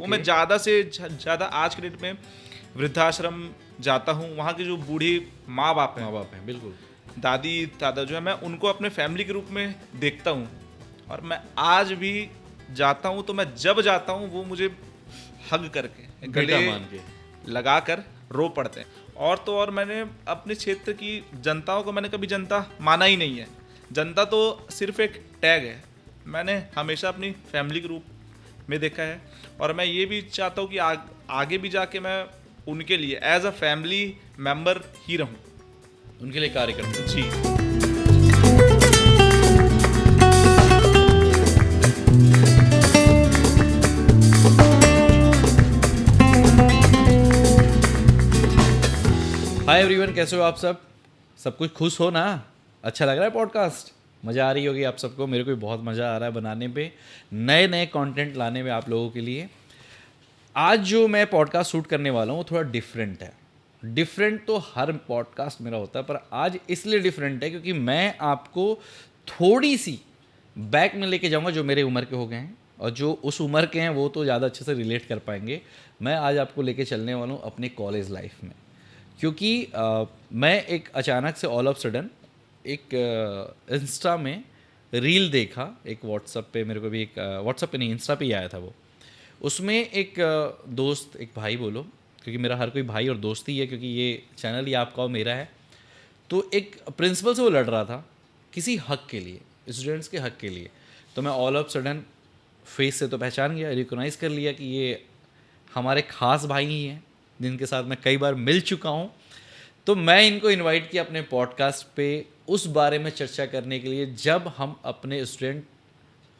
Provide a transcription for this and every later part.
वो मैं ज़्यादा से ज़्यादा आज के डेट में वृद्धाश्रम जाता हूँ, वहाँ की जो बूढ़ी माँ बाप हैं बिल्कुल, दादी दादा जो है, मैं उनको अपने फैमिली के रूप में देखता हूँ। और मैं आज भी जाता हूँ तो मैं जब जाता हूँ वो मुझे हग करके बेटा गले मान के। लगा कर रो पड़ते हैं। और तो और मैंने अपने क्षेत्र की जनताओं को मैंने कभी जनता माना ही नहीं है। जनता तो सिर्फ एक टैग है। मैंने हमेशा अपनी फैमिली के रूप में देखा है और मैं ये भी चाहता हूँ कि आगे भी जाके मैं उनके लिए एज अ फैमिली मेम्बर ही रहूँ। उनके लिए कार्य करते हैं। जी। हाय एवरीवन, कैसे हो आप सब कुछ खुश हो ना? अच्छा लग रहा है पॉडकास्ट? मज़ा आ रही होगी आप सबको। मेरे को भी बहुत मज़ा आ रहा है बनाने पे, नए नए कंटेंट लाने में आप लोगों के लिए। आज जो मैं पॉडकास्ट शूट करने वाला हूँ वो थोड़ा डिफरेंट है। डिफरेंट तो हर पॉडकास्ट मेरा होता है, पर आज इसलिए डिफरेंट है क्योंकि मैं आपको थोड़ी सी बैक में लेके जाऊँगा जो मेरे उम्र के हो गए हैं, और जो उस उम्र के हैं वो तो ज़्यादा अच्छे से रिलेट कर पाएंगे। मैं आज आपको लेके चलने वाला हूँ अपने कॉलेज लाइफ में, क्योंकि मैं एक अचानक से ऑल ऑफ सडन एक इंस्टा में रील देखा। एक व्हाट्सअप पे मेरे को भी एक व्हाट्सअप पे नहीं, इंस्टा पे ही आया था वो। उसमें एक दोस्त, एक भाई बोलो, क्योंकि मेरा हर कोई भाई और दोस्त ही है, क्योंकि ये चैनल ही आपका और मेरा है। तो एक प्रिंसिपल से वो लड़ रहा था किसी हक के लिए, स्टूडेंट्स के हक के लिए। तो मैं ऑल ऑफ सडन फेस से तो पहचान गया, रिकॉग्नाइज़ कर लिया कि ये हमारे ख़ास भाई ही हैं जिनके साथ मैं कई बार मिल चुका हूँ। तो मैं इनको इनवाइट किया अपने पॉडकास्ट पे उस बारे में चर्चा करने के लिए, जब हम अपने स्टूडेंट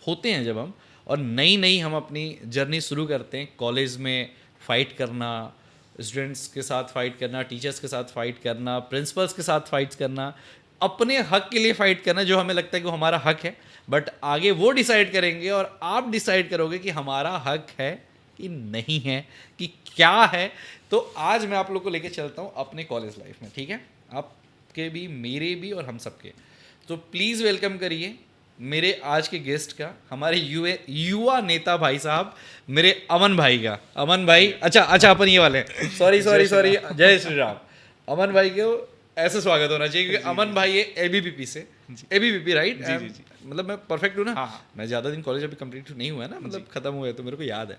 होते हैं, जब हम और नई नई हम अपनी जर्नी शुरू करते हैं कॉलेज में, फ़ाइट करना, स्टूडेंट्स के साथ फ़ाइट करना, टीचर्स के साथ फ़ाइट करना, प्रिंसिपल्स के साथ फ़ाइट करना, अपने हक के लिए फ़ाइट करना जो हमें लगता है कि वो हमारा हक है, बट आगे वो डिसाइड करेंगे और आप डिसाइड करोगे कि हमारा हक है कि नहीं है, कि क्या है। तो आज मैं आप लोग को लेके चलता हूँ अपने कॉलेज लाइफ में, ठीक है? आपके भी, मेरे भी और हम सबके। तो प्लीज़ वेलकम करिए मेरे आज के गेस्ट का, हमारे युवा नेता भाई साहब, मेरे अमन भाई का। अमन भाई, अच्छा अपन ये वाले, सॉरी, जय श्री राम। अमन भाई को ऐसे स्वागत होना चाहिए क्योंकि अमन भाई है एबीवीपी से। ABVP right? जी। मतलब मैं परफेक्ट हूँ ना? हाँ। मैं ज़्यादा दिन कॉलेज अभी कंप्लीट नहीं हुआ है ना, मतलब ख़त्म हुआ है, तो मेरे को याद है।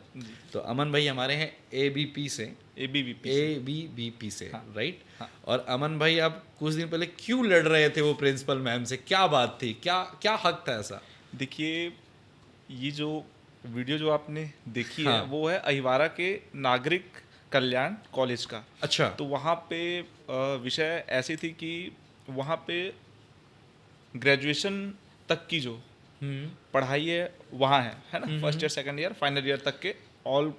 तो अमन भाई हमारे हैं एबीपी से, एबीवीपी से, राइट? हाँ। और अमन भाई, आप कुछ दिन पहले क्यों लड़ रहे थे वो प्रिंसिपल मैम से? क्या बात थी? क्या हक था ऐसा? देखिए, ये जो वीडियो जो आपने देखी हाँ। है वो है अहिवारा के नागरिक कल्याण कॉलेज का। अच्छा। तो वहाँ पे विषय ऐसी थी कि वहाँ पे ग्रेजुएशन तक की जो पढ़ाई है वहाँ है ना, first year, second year, final year तक के ऑल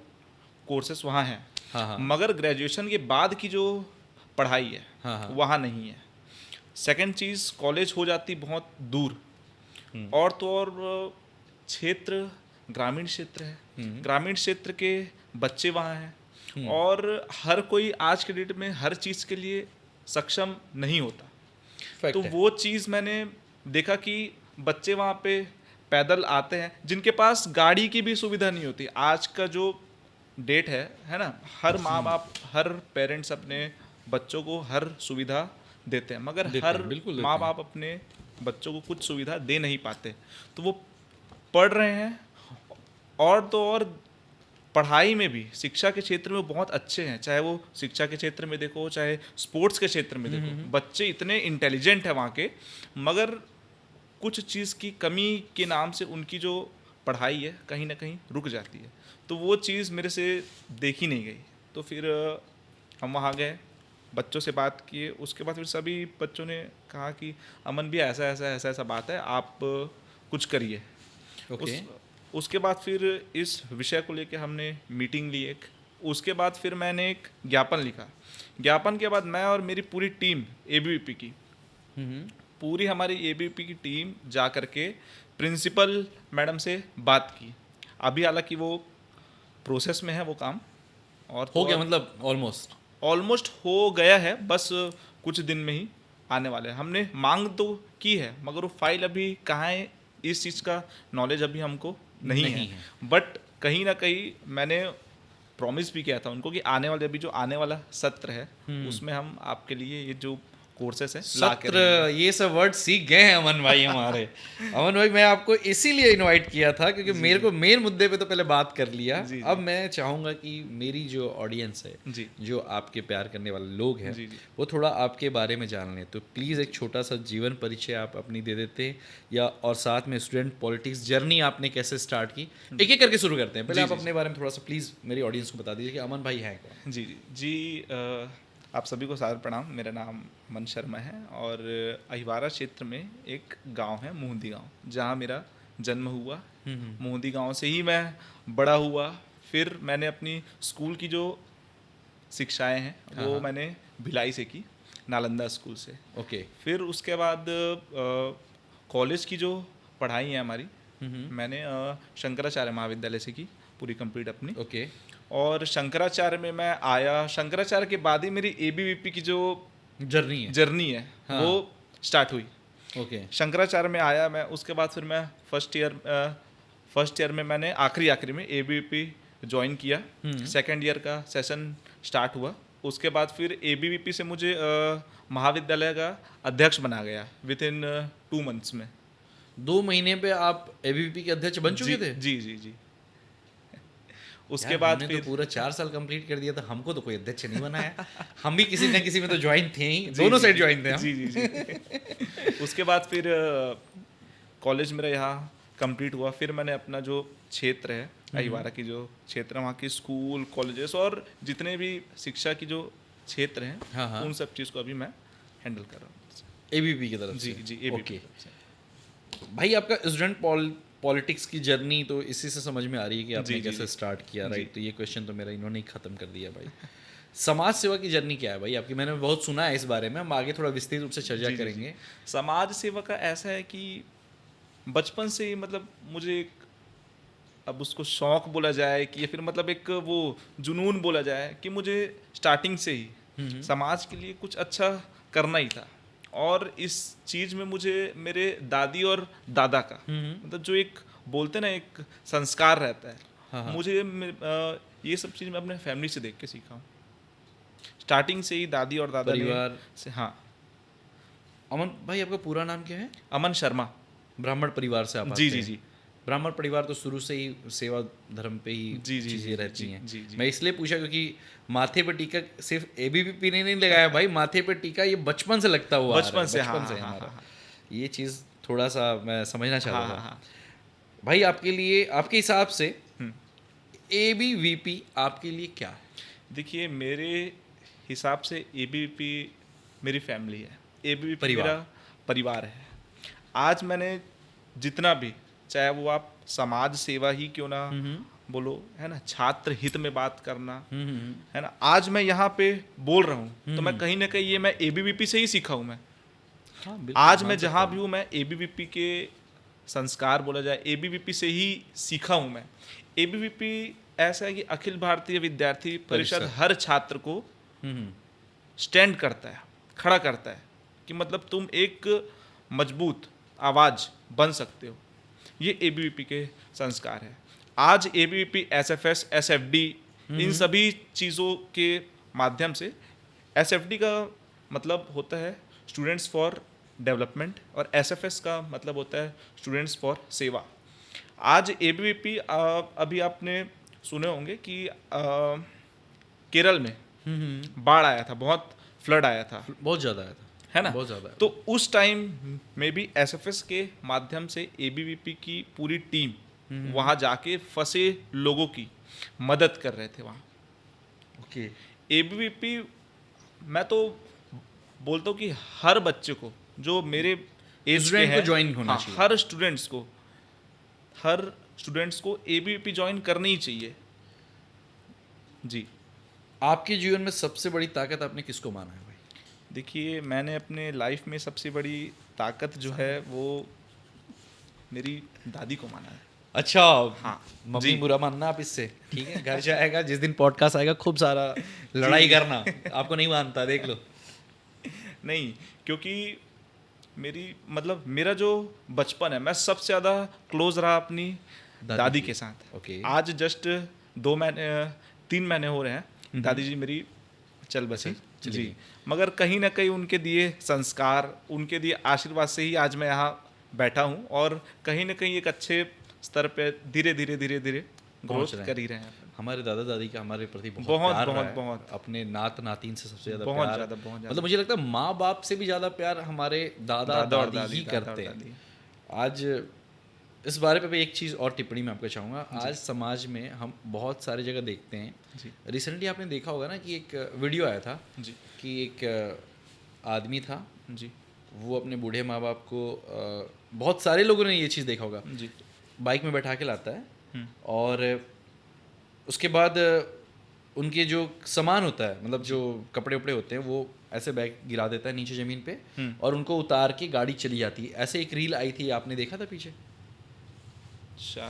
कोर्सेस वहाँ हैं। हाँ। मगर ग्रेजुएशन के बाद की जो पढ़ाई है हाँ। वहाँ नहीं है। सेकंड चीज़, कॉलेज हो जाती बहुत दूर, और तो और क्षेत्र ग्रामीण क्षेत्र है। ग्रामीण क्षेत्र के बच्चे वहाँ हैं और हर कोई आज के डेट में हर चीज़ के लिए सक्षम नहीं होता। तो वो चीज़ मैंने देखा कि बच्चे वहाँ पे पैदल आते हैं जिनके पास गाड़ी की भी सुविधा नहीं होती। आज का जो डेट है ना, हर माँ बाप, हर पेरेंट्स अपने बच्चों को हर सुविधा देते हैं, मगर हर माँ बाप अपने बच्चों को कुछ सुविधा दे नहीं पाते। तो वो पढ़ रहे हैं, और तो और पढ़ाई में भी, शिक्षा के क्षेत्र में बहुत अच्छे हैं। चाहे वो शिक्षा के क्षेत्र में देखो, चाहे स्पोर्ट्स के क्षेत्र में देखो, बच्चे इतने इंटेलिजेंट हैं वहाँ के, मगर कुछ चीज़ की कमी के नाम से उनकी जो पढ़ाई है कहीं ना कहीं रुक जाती है। तो वो चीज़ मेरे से देखी नहीं गई। तो फिर हम वहाँ गए, बच्चों से बात किए। उसके बाद फिर सभी बच्चों ने कहा कि अमन भी ऐसा बात है, आप कुछ करिए। उसके बाद फिर इस विषय को लेके हमने मीटिंग ली एक। उसके बाद फिर मैंने एक ज्ञापन लिखा। ज्ञापन के बाद मैं और मेरी पूरी टीम एबीवीपी की, पूरी हमारी एबीवीपी की टीम जा करके प्रिंसिपल मैडम से बात की। अभी हालांकि वो प्रोसेस में है वो काम, और हो गया, मतलब ऑलमोस्ट हो गया है, बस कुछ दिन में ही आने वाले हैं। हमने मांग तो की है, मगर वो फाइल अभी कहाँ है इस चीज़ का नॉलेज अभी हमको नहीं है। बट कहीं ना कहीं मैंने प्रॉमिस भी किया था उनको कि आने वाले अभी जो आने वाला सत्र है उसमें हम आपके लिए ये जो कोर्सेस है ला के सत्र, ये सब वर्ड सीख गए हैं अमन भाई हमारे। अमन भाई, मैं आपको इसीलिए इनवाइट किया था क्योंकि मेरे को मेन मुद्दे पे तो पहले बात कर लिया। जी, जी। अब मैं चाहूंगा कि मेरी जो ऑडियंस है, जी जो आपके प्यार करने वाले लोग हैं, जी, जी। वो थोड़ा आपके बारे में जान लें। तो प्लीज़ एक छोटा सा जीवन परिचय आप अपनी दे देते, या और साथ में स्टूडेंट पॉलिटिक्स जर्नी आपने कैसे स्टार्ट की, एक एक करके शुरू करते हैं। पहले जी, आप जी, अपने बारे में थोड़ा सा प्लीज़ मेरी ऑडियंस को बता दीजिए कि अमन भाई हैं कौन। जी जी जी आप सभी को सादर प्रणाम। मेरा नाम मन शर्मा है और अहिवारा क्षेत्र में एक गांव है मोहंदी गांव, जहां मेरा जन्म हुआ। मोहंदी गांव से ही मैं बड़ा हुआ। फिर मैंने अपनी स्कूल की जो शिक्षाएं हैं वो मैंने भिलाई से की, नालंदा स्कूल से। ओके। फिर उसके बाद कॉलेज की जो पढ़ाई है हमारी, मैंने शंकराचार्य महाविद्यालय से की पूरी कंप्लीट अपनी। ओके। और शंकराचार्य में मैं आया। शंकराचार्य के बाद ही मेरी एबीवीपी की जो जर्नी है। जर्नी है हाँ। वो स्टार्ट हुई। ओके। शंकराचार्य में आया मैं, उसके बाद फिर मैं फर्स्ट ईयर में मैंने आखिरी में एबीवीपी ज्वाइन किया। सेकेंड ईयर का सेशन स्टार्ट हुआ। उसके बाद फिर एबीवीपी से मुझे महाविद्यालय का अध्यक्ष बना गया विद इन 2 months में। 2 महीने पे आप एबीवीपी के अध्यक्ष बन चुके थे? जी जी जी। उसके यार, बाद हमने फिर तो पूरा 4 साल कंप्लीट कर दिया था, हमको तो कोई अध्यक्ष नहीं बनाया। हम भी किसी न किसी में तो ज्वाइन थे ही, जी, दोनों जी, साइड जी, ज्वाइन थे हम। जी जी जी। उसके बाद फिर कॉलेज मेरा यहाँ कंप्लीट हुआ। फिर मैंने अपना जो क्षेत्र है अहिवारा की जो क्षेत्र है, वहाँ की स्कूल कॉलेजेस और जितने भी शिक्षा की जो क्षेत्र हैं, हाँ, हाँ। उन सब चीज़ को अभी मैं हैंडल कर रहा हूँ। एबीवीपी की तरफ जी से? जी ABP ओके। की तरफ से। भाई, आपका स्टूडेंट पॉलिटिक्स की जर्नी तो इसी से समझ में आ रही है कि आपने जी, जी, कैसे जी। स्टार्ट किया, जी। राइट? तो ये क्वेश्चन तो मेरा इन्होंने ही खत्म कर दिया भाई। समाज सेवा की जर्नी क्या है भाई आपकी? मैंने बहुत सुना है इस बारे में, हम आगे थोड़ा विस्तृत रूप से चर्चा जी, जी, जी। करेंगे। समाज सेवा का ऐसा है कि बचपन से ही मतलब मुझे एक, अब उसको शौक बोला जाए कि या फिर मतलब एक वो जुनून बोला जाए, कि मुझे स्टार्टिंग से ही समाज के लिए कुछ अच्छा करना ही था। और इस चीज़ में मुझे मेरे दादी और दादा का मतलब जो एक बोलते ना एक संस्कार रहता है, हाँ। मुझे ये सब चीज़ मैं अपने फैमिली से देख के सीखा हूँ। स्टार्टिंग से ही दादी और दादा परिवार से। हाँ। अमन भाई, आपका पूरा नाम क्या है? अमन शर्मा। ब्राह्मण परिवार से आप आते जी हैं? जी जी। ब्राह्मण परिवार तो शुरू से ही सेवा धर्म पे ही जी, जी, चीजें जी, रहती जी, हैं। जी, जी। मैं इसलिए पूछा क्योंकि माथे पे टीका सिर्फ एबीवीपी ने नहीं लगाया भाई, माथे पे टीका ये बचपन से लगता हुआ आ रहा है, बचपन से, हाँ, बचपन से हाँ, हमारा। हाँ, ये चीज थोड़ा सा मैं समझना चाह हाँ रहा हाँ था हाँ। भाई। आपके लिए, आपके हिसाब से एबीवीपी आपके लिए क्या है? देखिए, मेरे हिसाब से एबीवीपी मेरी फैमिली है। एबीवीपी परिवार। मेरा परिवार है। आज मैंने जितना भी, चाहे वो आप समाज सेवा ही क्यों ना बोलो, है ना, छात्र हित में बात करना, है ना, आज मैं यहाँ पे बोल रहा हूँ तो मैं कहीं ना कहीं ये मैं एबीवीपी से ही सीखा हूँ। मैं हाँ, बिल्कुल आज मान मैं सकता जहाँ हूँ। भी हूँ, मैं एबीवीपी के संस्कार बोला जाए, एबीवीपी से ही सीखा हूँ मैं। एबीवीपी ऐसा है कि अखिल भारतीय विद्यार्थी परिषद हर छात्र को स्टैंड करता है, खड़ा करता है कि मतलब तुम एक मजबूत आवाज़ बन सकते हो। ये एबीवीपी के संस्कार है। आज एबीवीपी एसएफएस एसएफडी इन सभी चीज़ों के माध्यम से, एसएफडी का मतलब होता है स्टूडेंट्स फॉर डेवलपमेंट और एसएफएस का मतलब होता है स्टूडेंट्स फॉर सेवा। आज एबीवीपी, अभी आपने सुने होंगे कि केरल में बाढ़ आया था, बहुत फ्लड आया था, बहुत ज्यादा आया था, है ना, बहुत ज्यादा। तो उस टाइम में भी एसएफएस के माध्यम से एबीवीपी की पूरी टीम वहाँ जाके फंसे लोगों की मदद कर रहे थे वहाँ। ओके। एबीवीपी, मैं तो बोलता हूँ कि हर बच्चे को जो मेरे एज के Student को हैं, join होना हाँ, चाहिए। हर स्टूडेंट्स को एबीवीपी ज्वाइन करनी ही चाहिए। जी। आपके जीवन में सबसे बड़ी ताकत आपने किसको माना है भाई? देखिए, मैंने अपने लाइफ में सबसे बड़ी ताकत जो है वो मेरी दादी को माना है। अच्छा, हाँ, मम्मी जी। बुरा मानना आप इससे, ठीक है? घर जाएगा जिस दिन पॉडकास्ट आएगा खूब सारा लड़ाई करना, आपको नहीं मानता, देख लो। नहीं, क्योंकि मेरी मतलब मेरा जो बचपन है, मैं सबसे ज़्यादा क्लोज रहा अपनी दादी के साथ। ओके। आज जस्ट 3 महीने हो रहे हैं दादी जी मेरी चल बसी चली जी। गई। मगर कहीं ना कहीं उनके दिए संस्कार, उनके दिए आशीर्वाद से ही आज मैं यहाँ बैठा हूँ और कहीं ना कहीं एक अच्छे स्तर पे धीरे धीरे धीरे धीरे पहुंच ग्रोथ रहे कर ही रहे हैं। हमारे दादा दादी का हमारे प्रति बहुत बहुत प्यार रहा बहुत है। बहुत अपने नात नातिन से सबसे ज्यादा बहुत प्यार, ज़्यादा बहुत ज़्यादा मतलब मुझे लगता है माँ बाप से भी ज्यादा प्यार हमारे दादा दादा और दादी ही दादा और करते हैं। दादी। आज इस बारे पे भी एक चीज़ और टिप्पणी मैं आपको चाहूँगा। आज समाज में हम बहुत सारी जगह देखते हैं, जी रिसेंटली आपने देखा होगा ना कि एक वीडियो आया था जी कि एक आदमी था, जी वो अपने बूढ़े माँ बाप को बहुत सारे लोगों ने ये चीज़ देखा होगा, जी बाइक में बैठा के लाता है और उसके बाद उनके जो सामान होता है, मतलब जो कपड़े उपड़े होते हैं, वो ऐसे बैग गिरा देता है नीचे ज़मीन पे और उनको उतार के गाड़ी चली जाती है। ऐसे एक रील आई थी, आपने देखा था पीछे? अच्छा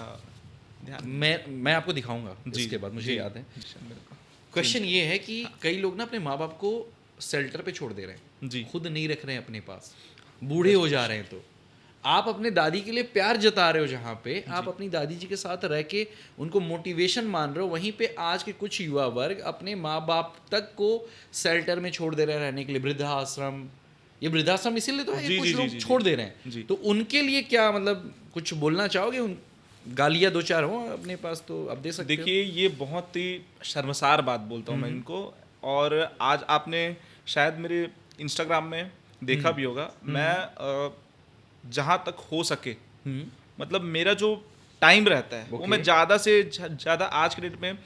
ध्यान मैं आपको दिखाऊंगा जी, इसके बाद, मुझे जी, याद है। जी, मेरे को। क्वेश्चन ये है कि कई लोग ना अपने माँ बाप को शेल्टर पे छोड़ दे रहे हैं, जी खुद नहीं रख रहे हैं अपने पास, बूढ़े हो जा रहे हैं। तो आप अपने दादी के लिए प्यार जता रहे हो, जहाँ पे आप अपनी दादी जी के साथ रह के उनको मोटिवेशन मान रहे हो, वहीं पे आज के कुछ युवा वर्ग अपने माँ बाप तक को शेल्टर में छोड़ दे रहे हैं रहने के लिए, वृद्धाश्रम। ये वृद्धाश्रम इसीलिए तो है जी, कि कुछ जी, लोग जी, छोड़ जी। दे रहे हैं। जी। तो उनके लिए क्या, मतलब कुछ बोलना चाहोगे? उन गालियाँ दो चार हो अपने पास तो आप दे सकते हो। देखिए ये बहुत ही शर्मसार बात बोलता हूँ मैं इनको। और आज आपने शायद मेरे इंस्टाग्राम में देखा भी होगा, मैं जहाँ तक हो सके मतलब मेरा जो टाइम रहता है वो मैं ज़्यादा से ज़्यादा आज के डेट में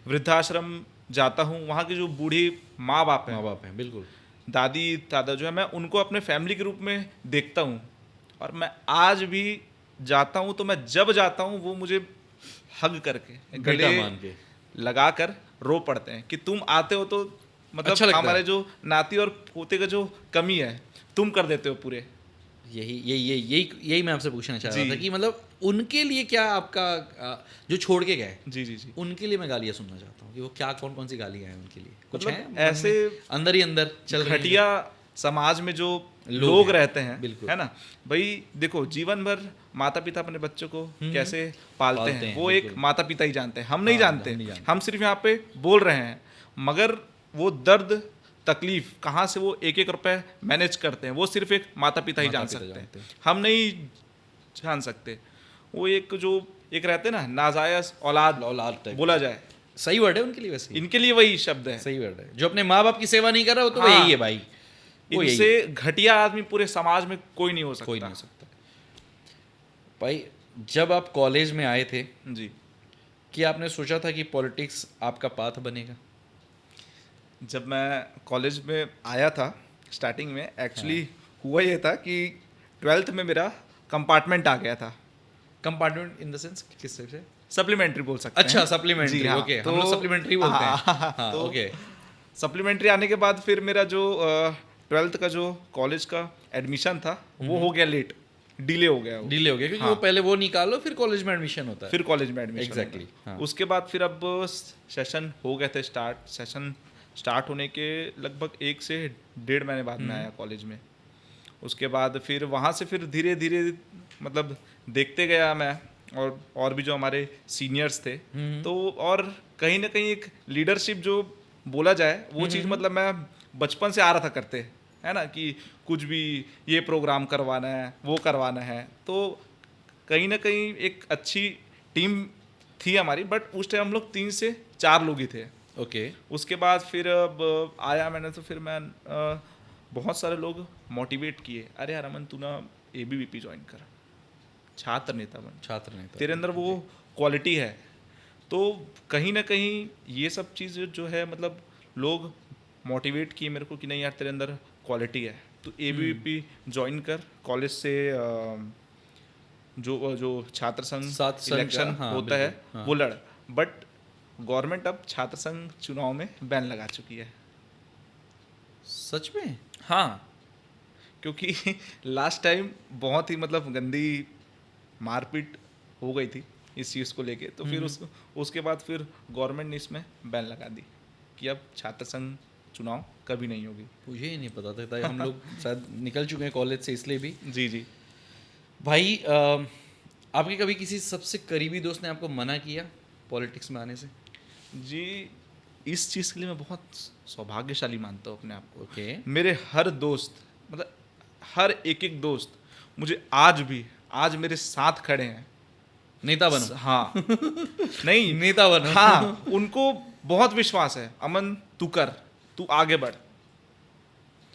वृद्धाश्रम जाता हूँ। वहाँ के जो बूढ़ी माँ बाप माँ हैं, बाप हैं, बिल्कुल दादी दादा जो है, मैं उनको अपने फैमिली के रूप में देखता हूँ। और मैं आज भी जाता हूँ तो मैं जब जाता हूँ वो मुझे हग करके बेटा गले मान के। लगा कर रो पड़ते हैं कि तुम आते हो तो मतलब अच्छा लगता हमारे है। जो नाती और पोते का जो कमी है तुम कर देते हो पूरे। यही मैं आपसे पूछना चाह रहा जी। था कि मतलब उनके लिए क्या आपका जो छोड़ के गए, जी जी जी उनके लिए मैं गालियाँ सुनना चाहता हूँ कि वो क्या, कौन कौन सी गालियाँ हैं उनके लिए, कुछ मतलब हैं ऐसे अंदर ही अंदर चल रही हैं? घटिया समाज में जो लोग लोग हैं, रहते हैं, बिल्कुल। है ना भाई। देखो जीवन भर माता पिता अपने बच्चों को कैसे पालते हैं वो एक बिल्कुल। माता पिता ही जानते हैं, हम नहीं हाँ, जानते। हम नहीं जानते। हम सिर्फ यहाँ पे बोल रहे हैं, मगर वो दर्द तकलीफ कहाँ से वो एक एक रुपए मैनेज करते हैं वो सिर्फ एक माता पिता ही जान माता-पिता सकते जानते हैं, हैं। हम नहीं जान सकते। वो एक जो एक रहते हैं ना नाजायज औलाद औलाद टाइप बोला जाए, सही वर्ड है उनके लिए, वैसे इनके लिए वही शब्द है। सही वर्ड है। जो अपने माँ बाप की सेवा नहीं कर रहा हो तो वो हाँ। यही है भाई, वो यही इनसे है, घटिया आदमी पूरे समाज में कोई नहीं हो सकता। कोई नहीं हो सकता। भाई जब आप कॉलेज में आए थे, जी कि आपने सोचा था कि पॉलिटिक्स आपका पाथ बनेगा? जब मैं कॉलेज में आया था स्टार्टिंग में एक्चुअली हुआ ये था कि 12th में मेरा कंपार्टमेंट आ गया था। कंपार्टमेंट इन द सेंस किस तरह से? सप्लीमेंट्री बोल सकते हैं। अच्छा, सप्लीमेंट्री, जी हाँ, ओके। तो हम लोग सप्लीमेंट्री बोलते हैं। हाँ, हाँ, तो ओके। सप्लीमेंट्री आने के बाद फिर मेरा जो 12th का जो कॉलेज का एडमिशन था वो हो गया लेट, डिले हो गया वो। डिले हो गया क्योंकि हाँ। वो पहले वो निकालो फिर कॉलेज में एडमिशन होता है। फिर कॉलेज में एडमिशन Exactly, होगा। हाँ। उसके बाद फिर अब सेशन हो गए थे स्टार्ट। सेशन स्टार्ट होने के लगभग 1 से 1.5 महीने बाद में आया कॉलेज में। उसके बाद फिर वहाँ से फिर धीरे धीरे मतलब देखते गया मैं, और भी जो हमारे सीनियर्स थे तो, और कहीं ना कहीं एक लीडरशिप जो बोला जाए वो चीज़ मतलब मैं बचपन से आ रहा था करते, है ना, कि कुछ भी ये प्रोग्राम करवाना है वो करवाना है। तो कहीं ना कहीं एक अच्छी टीम थी हमारी, बट उस टाइम हम लोग 3 से 4 लोग ही थे। ओके। उसके बाद फिर अब आया मैंने, तो फिर मैं बहुत सारे लोग मोटिवेट किए, अरे यार अमन तू ना ABVP ज्वाइन कर, छात्र नेता बन, छात्र नेता तेरे अंदर वो क्वालिटी है। तो कहीं ना कहीं ये सब चीज़ जो है मतलब लोग मोटिवेट किए मेरे को कि नहीं यार तेरे अंदर क्वालिटी है, तो ABVP ज्वाइन कर। कॉलेज से जो छात्र संघ सात संघ का, इलेक्शन हाँ, होता है बिल्कुल, हाँ। वो लड़, बट गवर्नमेंट अब छात्र संघ चुनाव में बैन लगा चुकी है। सच में? हाँ, क्योंकि लास्ट टाइम बहुत ही मतलब गंदी मारपीट हो गई थी इस चीज़ को लेके, तो फिर उसके बाद फिर गवर्नमेंट ने इसमें बैन लगा दी कि अब छात्र संघ चुनाव कभी नहीं होगी। मुझे ही नहीं पता था, ताकि हम लोग शायद निकल चुके हैं कॉलेज से इसलिए भी। जी जी। भाई आपके कभी किसी सबसे करीबी दोस्त ने आपको मना किया पॉलिटिक्स में आने से? जी, इस चीज़ के लिए मैं बहुत सौभाग्यशाली मानता हूँ अपने आप को। ओके। मेरे हर दोस्त, मतलब हर एक दोस्त मुझे आज मेरे साथ खड़े हैं। नेता बनो। हाँ। नहीं। नेता बनो। हाँ, उनको बहुत विश्वास है, अमन तू कर, तू आगे बढ़।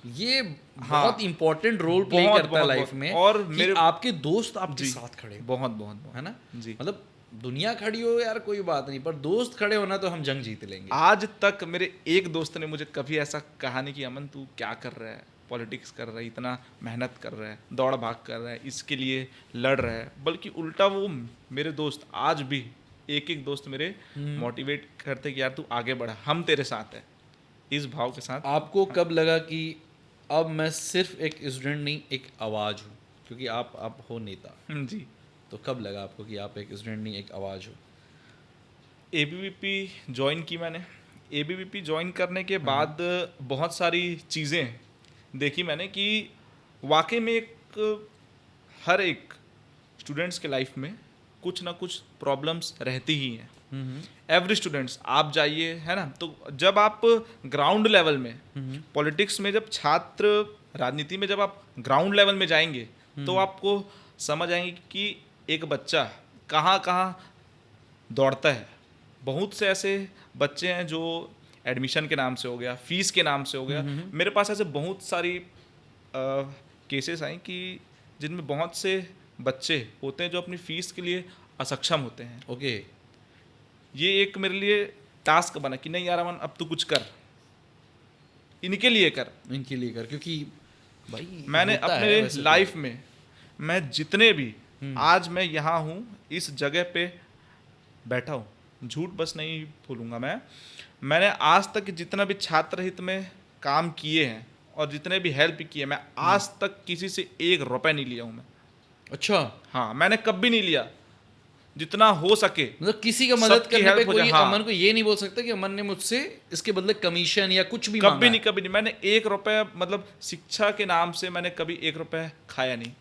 ये हाँ, बहुत इंपॉर्टेंट रोल प्ले बहुत, करता है बहुत, लाइफ बहुत। में, और कि मेरे आपके दोस्त आपके जी, साथ खड़े हो, बहुत बहुत बहुत है ना? जी। मतलब दुनिया खड़ी हो यार कोई बात नहीं, पर दोस्त खड़े होना तो हम जंग जीत लेंगे। आज तक मेरे एक दोस्त ने मुझे कभी ऐसा कहा नहीं कि अमन तू क्या कर रहा है, पॉलिटिक्स कर रहा है, इतना मेहनत कर रहा है, दौड़ भाग कर रहा है, इसके लिए लड़ रहा है, बल्कि उल्टा वो मेरे दोस्त आज भी एक दोस्त मेरे मोटिवेट करते कि यार तू आगे बढ़ा, हम तेरे साथ है, इस भाव के साथ। आपको कब लगा कि अब मैं सिर्फ एक स्टूडेंट नहीं, एक आवाज़ हूँ? क्योंकि आप हो नेता, जी। तो कब लगा आपको कि आप एक स्टूडेंट नहीं, एक आवाज़ हो? एबीवीपी ज्वाइन की मैंने। एबीवीपी ज्वाइन करने के बाद बहुत सारी चीज़ें देखी मैंने कि वाकई में हर एक स्टूडेंट्स के लाइफ में कुछ ना कुछ प्रॉब्लम्स रहती ही हैं। एवरी स्टूडेंट्स, आप जाइए, है ना, तो जब आप ग्राउंड लेवल में पॉलिटिक्स में, जब छात्र राजनीति में जब आप ग्राउंड लेवल में जाएंगे तो आपको समझ आएंगे कि एक बच्चा कहाँ कहाँ दौड़ता है। बहुत से ऐसे बच्चे हैं जो एडमिशन के नाम से हो गया, फीस के नाम से हो गया, मेरे पास ऐसे बहुत सारी केसेस आए कि जिनमें बहुत से बच्चे होते हैं जो अपनी फीस के लिए असक्षम होते हैं। ओके। ये एक मेरे लिए टास्क बना कि नहीं यार अमन, अब तू कुछ कर, इनके लिए कर। इनके लिए कर, क्योंकि भाई मैंने होता है अपने वैसे तो। लाइफ में मैं जितने भी आज मैं यहाँ हूँ, इस जगह पे बैठा हूँ, झूठ बस नहीं बोलूँगा मैंने आज तक जितना भी छात्र हित में काम किए हैं और जितने भी हेल्प किए, मैं आज तक किसी से 1 रुपए नहीं लिया हूँ मैं। अच्छा, हाँ, मैंने कभी नहीं लिया। जितना हो सके मतलब किसी का मदद सबकी करने पे help हो कोई जाए, हाँ। अमन को ये नहीं बोल सकता कि अमन ने मुझसे इसके बदले कमीशन या कुछ भी कभी मांगा नहीं, कभी नहीं। मैंने 1 रुपए, मतलब शिक्षा के नाम से मैंने कभी 1 रुपए खाया नहीं।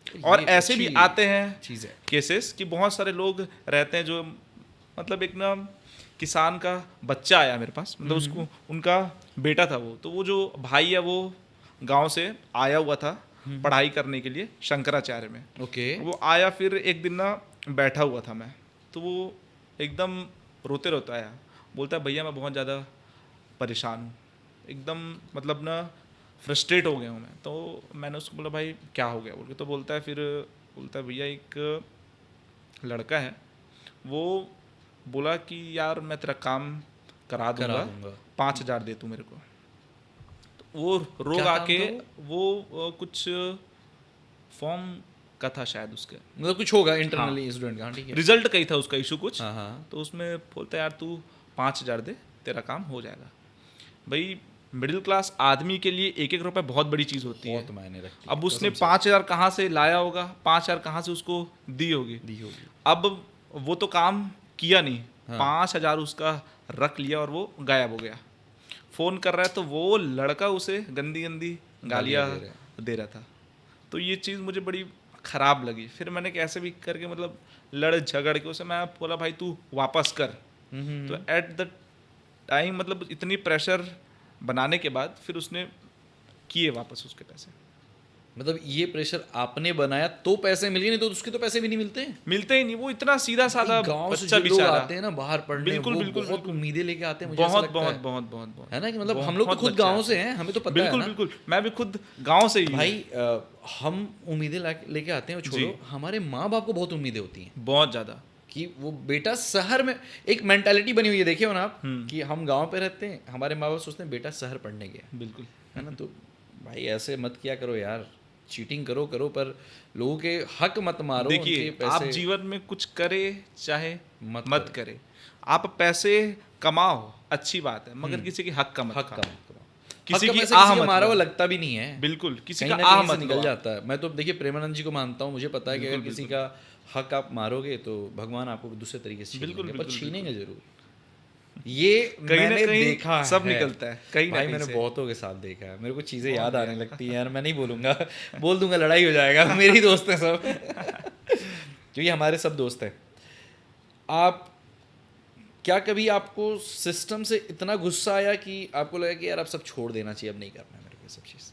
है। और ये ऐसे भी अच्छी आते हैं चीज है। केसेस कि बहुत सारे लोग रहते हैं जो, मतलब एक ना किसान का बच्चा आया मेरे पास, मतलब उसको, उनका बेटा था तो वो जो भाई है वो गांव से आया हुआ था पढ़ाई करने के लिए शंकराचार्य में। ओके। वो आया, फिर एक दिन ना बैठा हुआ था मैं, तो वो एकदम रोते रोते आया, बोलता है भैया मैं बहुत ज़्यादा परेशान हूँ, एकदम मतलब ना फ्रस्ट्रेट हो गया हूँ मैं। तो मैंने उसको बोला भाई क्या हो गया बोल के, तो बोलता है भैया एक लड़का है, वो बोला कि यार मैं तेरा काम करा दूंगा, 5,000 दे तू मेरे को। तो वो रोग क्या काम आके था वो कुछ फॉर्म का था शायद उसके, मतलब कुछ होगा इंटरनली स्टूडेंट का। हाँ, ठीक है। रिजल्ट का ही था उसका इशू कुछ। हाँ हाँ। तो उसमें बोलता है यार तू 5,000 दे, तेरा काम हो जाएगा। भाई मिडिल क्लास आदमी के लिए 1-1 रुपए बहुत बड़ी चीज़ होती है। बहुत मायने रखती है। अब उसने 5,000 कहाँ से लाया होगा, 5,000 कहाँ से उसको दी होगी। अब वो तो काम किया नहीं, 5,000 उसका रख लिया और वो गायब हो गया। फ़ोन कर रहा है तो वो लड़का उसे गंदी गंदी गालियाँ दे रहा था। तो ये चीज़ मुझे बड़ी ख़राब लगी। फिर मैंने कैसे भी करके मतलब लड़ झगड़ के उसे मैं बोला भाई तू वापस कर। तो एट द टाइम मतलब इतनी प्रेशर बनाने के बाद फिर उसने किए वापस उसके पैसे। मतलब ये प्रेशर आपने बनाया तो पैसे मिल गए, नहीं तो उसके तो पैसे भी नहीं मिलते। मिलते ही नहीं, वो इतना सीधा साधा गांव से बच्चा जो लोग बेचारा। आते हैं ना बाहर पढ़ने, बिल्कुल, वो बिल्कुल, बहुत बिल्कुल। उम्मीदें लेके आते हैं। मुझे ऐसा बहुत लगता बहुत है। बहुत बहुत बहुत है ना, कि मतलब हम लोग तो बहुत खुद बच्चे गांव आते से हैं। हैं, हमें तो पता है बिल्कुल ना। बिल्कुल, मैं भी खुद गांव से ही हूँ। भाई हम उम्मीदें लेके आते हैं, छोड़ो, हमारे माँ बाप को बहुत उम्मीदें होती हैं बहुत ज़्यादा। कि वो बेटा शहर में, एक मेंटालिटी बनी हुई है, देखे हो ना आप, कि हम गांव पे रहते हैं, हमारे माँ बाप सोचते हैं बेटा शहर पढ़ने गया। बिल्कुल, है ना। तो भाई ऐसे मत किया करो यार, चीटिंग करो पर लोगों के हक मत मारो। देखिए उनके आप पैसे जीवन में कुछ करे चाहे मत मत करे, आप पैसे कमाओ अच्छी बात है, मगर किसी के हक का मत हक का खाओ। मत करो। किसी हक की का पैसे आह किसी का मत मारा लो। हुआ लगता भी नहीं है। बिल्कुल, किसी कहीं का ना आह कहीं से मत निकल लो। जाता है। मैं तो देखिए प्रेमानंद जी को मानता हूँ, मुझे पता है कि अगर किसी का हक आप मारोगे तो भगवान आपको दूसरे तरीके से बिल्कुल, छीनेंगे, पर बिल्कुल, छीनेंगे जरूर। ये कहीं ना मैंने कहीं देखा सब है। निकलता है, कहीं ना भाई कहीं मैंने से। बहुतों के साथ देखा है, मेरे को चीज़ें याद आने लगती हैं यार। मैं नहीं बोलूँगा, बोल दूंगा लड़ाई हो जाएगा। मेरी दोस्त हैं सब क्योंकि हमारे सब दोस्त हैं। आप क्या कभी आपको सिस्टम से इतना गुस्सा आया कि आपको लगा कि यार अब सब छोड़ देना चाहिए, अब नहीं करना है मेरे को ये सब चीज़?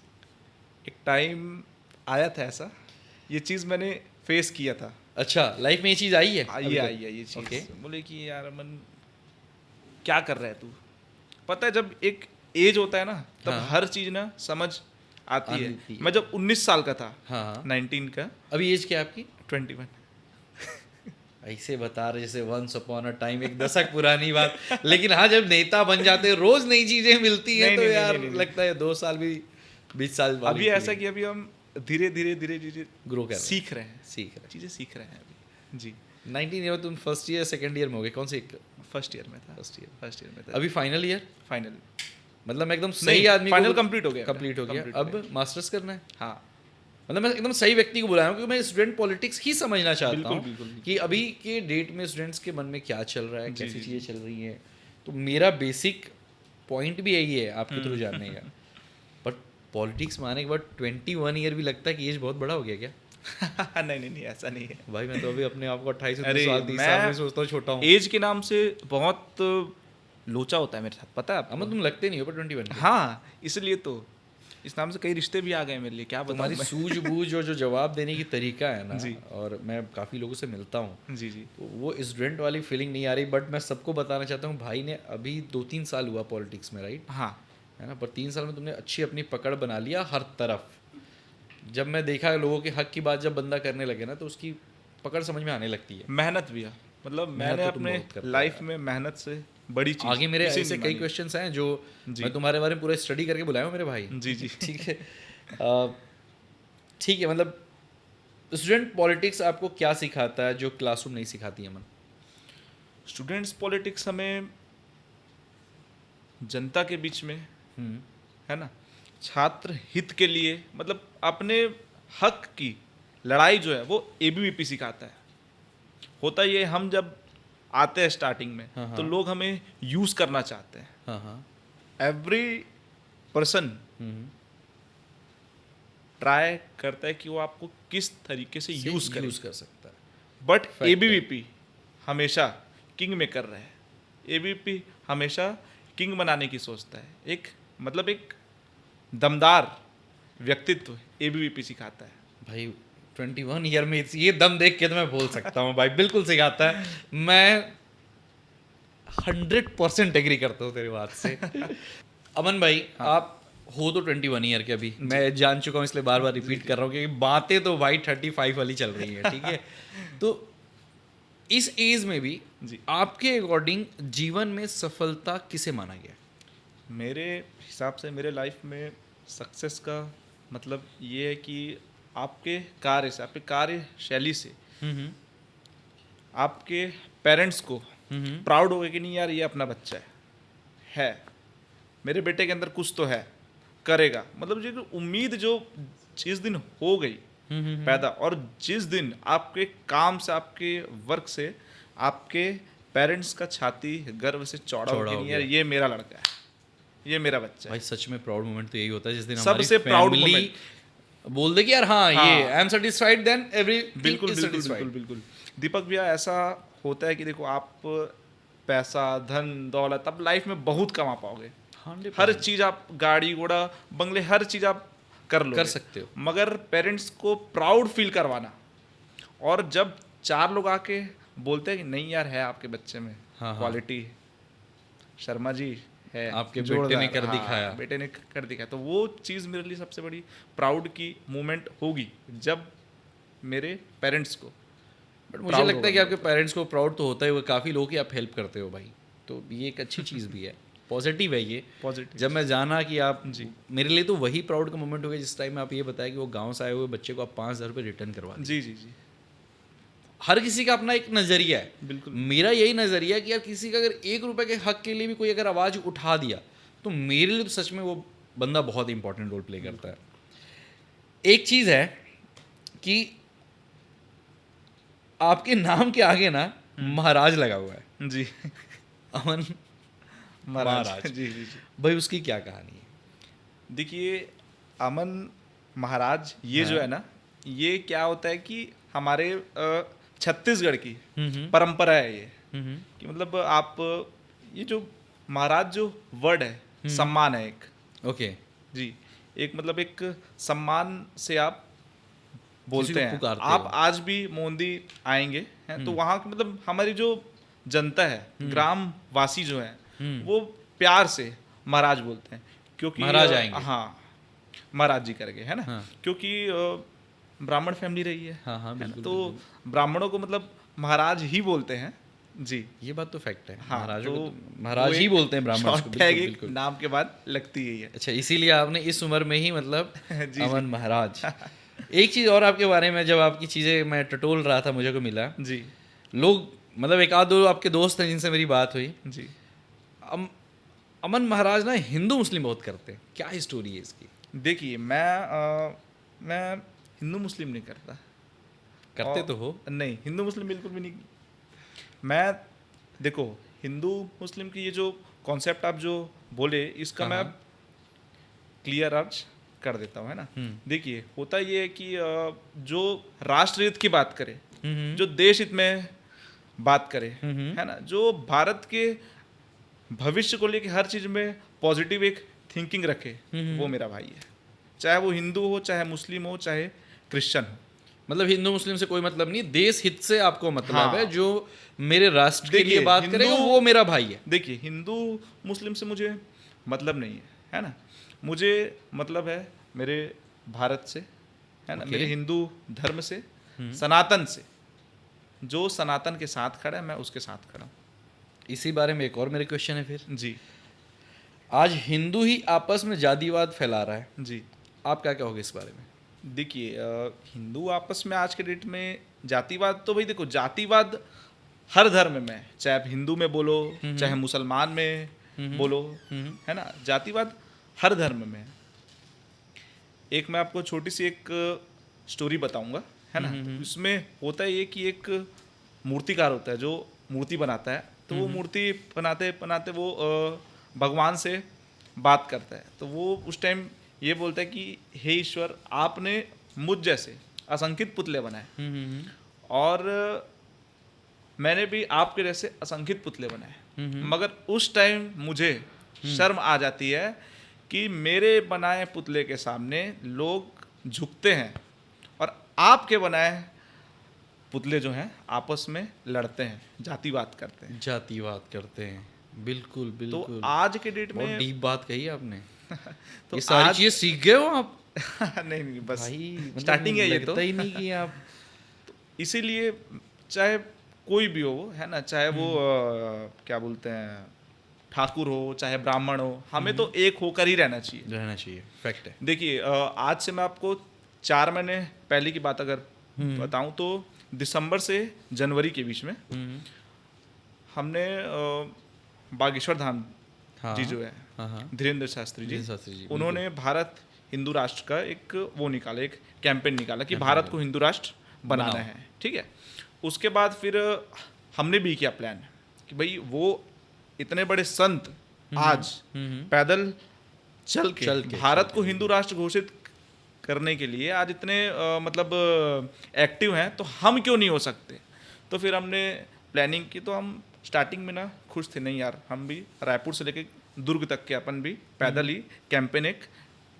एक टाइम आया था ऐसा, ये चीज़ मैंने फेस किया था। अच्छा, लाइफ में ये चीज़ आई है? ये आई है ये चीज़। ओके। बोले कि यार अमन क्या कर रहा है तू। पता है जब एक एज होता है ना तब हाँ। हर चीज़ ना समझ आती आती है। है। मैं जब 19 साल का था, हाँ। 19 का, अभी एज क्या है आपकी? 21। ऐसे बता रहे जैसे वंस अपॉन अ टाइम, एक दशक पुरानी बात। लेकिन हाँ, जब नेता बन जाते हैं, रोज नई चीजें मिलती हैं, नहीं, तो नहीं, यार नहीं, नहीं। लगता है 2 साल भी 20 साल वाली अभी ऐसा कि अभी हम धीरे धीरे ग्रो कर रहे हैं, सीख रहे हैं, सीख रहे चीज़ें सीख रहे हैं अभी। जी, हैं। 19 ईयर तुम फर्स्ट ईयर सेकंड ईयर में हो गए? कौन से? फर्स्ट ईयर में था। First year. फर्स्ट ईयर में था। अभी फाइनल ईयर? फाइनल मतलब मैं एकदम नहीं, सही आदमी फाइनल कंप्लीट हो गया। कंप्लीट हो गया। complete हो अब मास्टर्स करना है? हाँ, मतलब मैं एकदम सही व्यक्ति को बुलाया हूँ, क्योंकि मैं स्टूडेंट पॉलिटिक्स ही समझना चाहता बिल्कुल, हूँ बिल्कुल, बिल्कुल। कि अभी के डेट में स्टूडेंट्स के मन में क्या चल रहा है, जी, कैसी जी, चीज़ें चल रही हैं। तो मेरा बेसिक पॉइंट भी यही है आपके थ्रू जानने का। बट पॉलिटिक्स में आने के बाद 21 ईयर भी लगता है कि एज बहुत बड़ा हो गया क्या? नहीं नहीं नहीं, ऐसा नहीं है। भाई मैं तो अभी अपने आप को 28 अरे, 30 साल में सोचता हूँ छोटा हूँ। एज के नाम से बहुत लोचा होता है मेरे साथ, पता है आपको? अमन तुम लगते नहीं हो पर 21 के। हाँ, इसलिए तो इस नाम से कई रिश्ते भी आ गए मेरे लिए, क्या बताऊं तुम्हारी मैं। सूझबूझ और जो जवाब देने की तरीका है ना, जी। और मैं काफ़ी लोगों से मिलता हूँ, जी जी तो वो स्टूडेंट वाली फीलिंग नहीं आ रही। बट मैं सबको बताना चाहता हूँ, भाई ने अभी 2-3 साल हुआ पॉलिटिक्स में, राइट हाँ, है ना, पर 3 साल में तुमने अच्छी अपनी पकड़ बना लिया हर तरफ। जब मैं देखा लोगों के हक की बात जब बंदा करने लगे ना, तो उसकी पकड़ समझ में आने लगती है। मेहनत भी है, मतलब मेहनत मैंने तो तुम अपने बहुत करते हो लाइफ यार। में मेहनत से बड़ी चीज आगे मेरे किसी ऐसे ने कई मानी। क्वेश्चंस हैं जो जी। मैं तुम्हारे बारे में पूरा स्टडी करके बुलाया हूँ मेरे भाई। जी जी ठीक है। ठीक है, मतलब स्टूडेंट पॉलिटिक्स आपको क्या सिखाता है जो क्लासरूम नहीं सिखाती है? मन स्टूडेंट्स पॉलिटिक्स हमें जनता के बीच में, है ना, छात्र हित के लिए, मतलब अपने हक की लड़ाई जो है वो एबीवीपी सिखाता है। होता ये, हम जब आते हैं स्टार्टिंग में हाँ, तो हाँ। लोग हमें यूज करना चाहते हैं। हाँ हाँ। एवरी पर्सन ट्राई करता है कि वो आपको किस तरीके से यूज करे, यूज कर सकता है। बट Fact है। एबीवीपी हमेशा किंग मेकर रहे। एबीवीपी हमेशा किंग बनाने की सोचता है। एक मतलब एक दमदार व्यक्तित्व एबीवीपी सिखाता है। भाई 21 ईयर में ये दम देख के तो मैं बोल सकता हूँ भाई, बिल्कुल सिखाता है। मैं 100% एग्री करता हूँ तेरी बात से। अमन भाई, आप हो तो 21 ईयर के अभी, मैं जान चुका हूँ इसलिए बार बार रिपीट कर रहा हूँ, क्योंकि बातें तो भाई 35 वाली चल रही है, ठीक है। तो इस एज में भी जी, आपके अकॉर्डिंग जीवन में सफलता किसे माना गया? मेरे हिसाब से मेरे लाइफ में सक्सेस का मतलब ये है कि आपके कार्य से, आपके कार्यशैली से आपके पेरेंट्स को प्राउड हो गए कि नहीं यार ये अपना बच्चा है, मेरे बेटे के अंदर कुछ तो है, करेगा। मतलब जो उम्मीद जो जिस दिन हो गई पैदा, और जिस दिन आपके काम से, आपके वर्क से आपके पेरेंट्स का छाती गर्व से चौड़ा हो चौड़ा कि हो नहीं यार गया। ये मेरा लड़का है, ये मेरा बच्चा भाई है। सच में प्राउड मोमेंट तो यही होता है जिस दिन सबसे हमारी proud फैमिली moment। बोल दे कि यार हाँ, हाँ। ये I am satisfied, then every बिल्कुल बिल्कुल बिल्कुल बिल्कुल। दीपक भैया, ऐसा होता है कि देखो, आप पैसा, धन दौलत अब लाइफ में बहुत कमा पाओगे, हर चीज आप, गाड़ी घोड़ा बंगले, हर चीज आप कर सकते हो, मगर पेरेंट्स को प्राउड फील करवाना, और जब 4 लोग आके बोलते हैं कि नहीं यार है आपके बच्चे में क्वालिटी, शर्मा जी है, आपके बेटे ने कर दिखाया, बेटे ने कर दिखाया, तो वो चीज़ मेरे लिए सबसे बड़ी प्राउड की मोमेंट होगी जब मेरे पेरेंट्स को। बट मुझे लगता है कि आपके पेरेंट्स को प्राउड तो होता है, वो काफ़ी लोगों की आप हेल्प करते हो भाई, तो ये एक अच्छी चीज़ भी है, पॉजिटिव है ये। पॉजिटिव। जब मैं जाना कि आप जी, मेरे लिए तो वही प्राउड का मोमेंट हो गया जिस टाइम में आप ये बताया कि वो गांव से आए हुए बच्चे को आप 5,000 रुपये रिटर्न करवा दिए। जी जी जी, हर किसी का अपना एक नज़रिया है, बिल्कुल। मेरा यही नज़रिया है कि यार किसी का अगर 1 रुपये के हक के लिए भी कोई अगर आवाज़ उठा दिया, तो मेरे लिए तो सच में वो बंदा बहुत इंपॉर्टेंट रोल प्ले करता है। एक चीज़ है कि आपके नाम के आगे ना महाराज लगा हुआ है। जी, अमन महाराज। जी जी जी। भाई उसकी क्या कहानी है? देखिए, अमन महाराज ये जो है ना, ये क्या होता है कि हमारे छत्तीसगढ़ की परंपरा है ये। कि मतलब आप ये जो महाराज जो वर्ड है सम्मान है एक, ओके, जी, एक मतलब एक सम्मान से आप बोलते को हैं। पुकारते आप हो। आज भी मोंदी आएंगे हैं तो वहाँ की मतलब हमारी जो जनता है, ग्राम वासी जो है वो प्यार से महाराज बोलते हैं, क्योंकि महाराज आएंगे। हाँ, महाराज जी करके, है ना। हाँ। क्योंकि ब्राह्मण फैमिली रही है, हाँ हाँ है ना, बिल्कुल, तो बिल्कुल। ब्राह्मणों को मतलब महाराज ही बोलते हैं जी। ये बात तो फैक्ट है, हाँ, महाराजों तो को तो महाराज वो ही एक बोलते हैं ब्राह्मण को, short बिल्कुल tag एक बिल्कुल। नाम के बाद लगती ही है। अच्छा, इसीलिए आपने इस उम्र में ही मतलब जी, अमन महाराज। एक चीज़ और आपके बारे में, जब आपकी चीज़ें मैं टटोल रहा था मुझे को मिला, जी लोग मतलब एक आध दो आपके दोस्त हैं जिनसे मेरी बात हुई, जी। अमन महाराज ना हिंदू मुस्लिम बहुत करते हैं, क्या स्टोरी है इसकी? देखिए मैं हिंदू मुस्लिम नहीं करता। करते और- तो हो। नहीं, हिंदू मुस्लिम बिल्कुल भी नहीं। मैं देखो, हिंदू मुस्लिम की ये जो कॉन्सेप्ट आप जो बोले इसका हाँ, मैं हाँ। क्लियर अर्ज कर देता हूँ, है ना। देखिए, होता ये है कि जो राष्ट्रहित की बात करे, जो देश हित में बात करे, है ना, जो भारत के भविष्य को लेके हर चीज में पॉजिटिव एक थिंकिंग रखे, वो मेरा भाई है। चाहे वो हिंदू हो, चाहे मुस्लिम हो, चाहे क्रिश्चियन हो। मतलब हिंदू मुस्लिम से कोई मतलब नहीं, देश हित से आपको मतलब हाँ। है, जो मेरे राष्ट्र के लिए देखिए, बात हिंदू- करेगा वो मेरा भाई है। देखिए, हिंदू मुस्लिम से मुझे मतलब नहीं है ना। मुझे मतलब है मेरे भारत से, है ना, Okay. मेरे हिंदू धर्म से, सनातन से। जो सनातन के साथ खड़ा है मैं उसके साथ खड़ा हूँ। इसी बारे में एक और मेरे क्वेश्चन है फिर। जी आज हिंदू ही आपस में जातिवाद फैला रहा है, जी। आप क्या कहोगे इस बारे में? देखिए, हिंदू आपस में आज के डेट में जातिवाद, तो भाई देखो, जातिवाद हर धर्म में है, चाहे आप हिंदू में बोलो, चाहे मुसलमान में बोलो, है ना, जातिवाद हर धर्म में है। एक मैं आपको छोटी सी एक स्टोरी बताऊंगा, है ना। तो इसमें होता है ये कि एक मूर्तिकार होता है जो मूर्ति बनाता है, तो वो मूर्ति बनाते बनाते वो भगवान से बात करता है। तो वो उस टाइम ये बोलता है कि हे ईश्वर, आपने मुझ जैसे असंख्यित पुतले बनाए और मैंने भी आपके जैसे असंख्यित पुतले बनाए, मगर उस टाइम मुझे शर्म आ जाती है कि मेरे बनाए पुतले के सामने लोग झुकते हैं और आपके बनाए पुतले जो हैं आपस में लड़ते हैं, जातिवाद करते हैं। जातिवाद करते हैं, बिल्कुल तो बिल्कुल। आज के डेट बहुत में डीप बात कही आपने। तो ये सारी आज- चीजें सीख गए हो आप? नहीं नहीं, बस भाई मतलब स्टार्टिंग है ये तो। लगता ही नहीं कि आप इसीलिए चाहे कोई भी हो, है ना, चाहे वो क्या बोलते हैं ठाकुर हो, चाहे ब्राह्मण हो, हमें तो एक होकर ही रहना चाहिए। रहना चाहिए, फैक्ट है। देखिए, आज से मैं आपको 4 महीने पहले की बात अगर बताऊं तो दिसंबर से जनवरी के बीच में हमने बागेश्वर धाम हाँ, जी जो है, हाँ हाँ, धीरेन्द्र शास्त्री जी, धीरेन्द्र शास्त्री जी, उन्होंने भारत हिंदू राष्ट्र का एक वो निकाला, एक कैंपेन निकाला कि भारत को हिंदू राष्ट्र बनाना बनाओ। है, ठीक है। उसके बाद फिर हमने भी किया प्लान कि भाई वो इतने बड़े संत आज पैदल चल के भारत को हिंदू राष्ट्र घोषित करने के लिए आज इतने मतलब एक्टिव हैं, तो हम क्यों नहीं हो सकते। तो फिर हमने प्लानिंग की। तो हम स्टार्टिंग में ना खुश थे, नहीं यार, हम भी रायपुर से लेके दुर्ग तक के अपन भी पैदल ही कैंपेन एक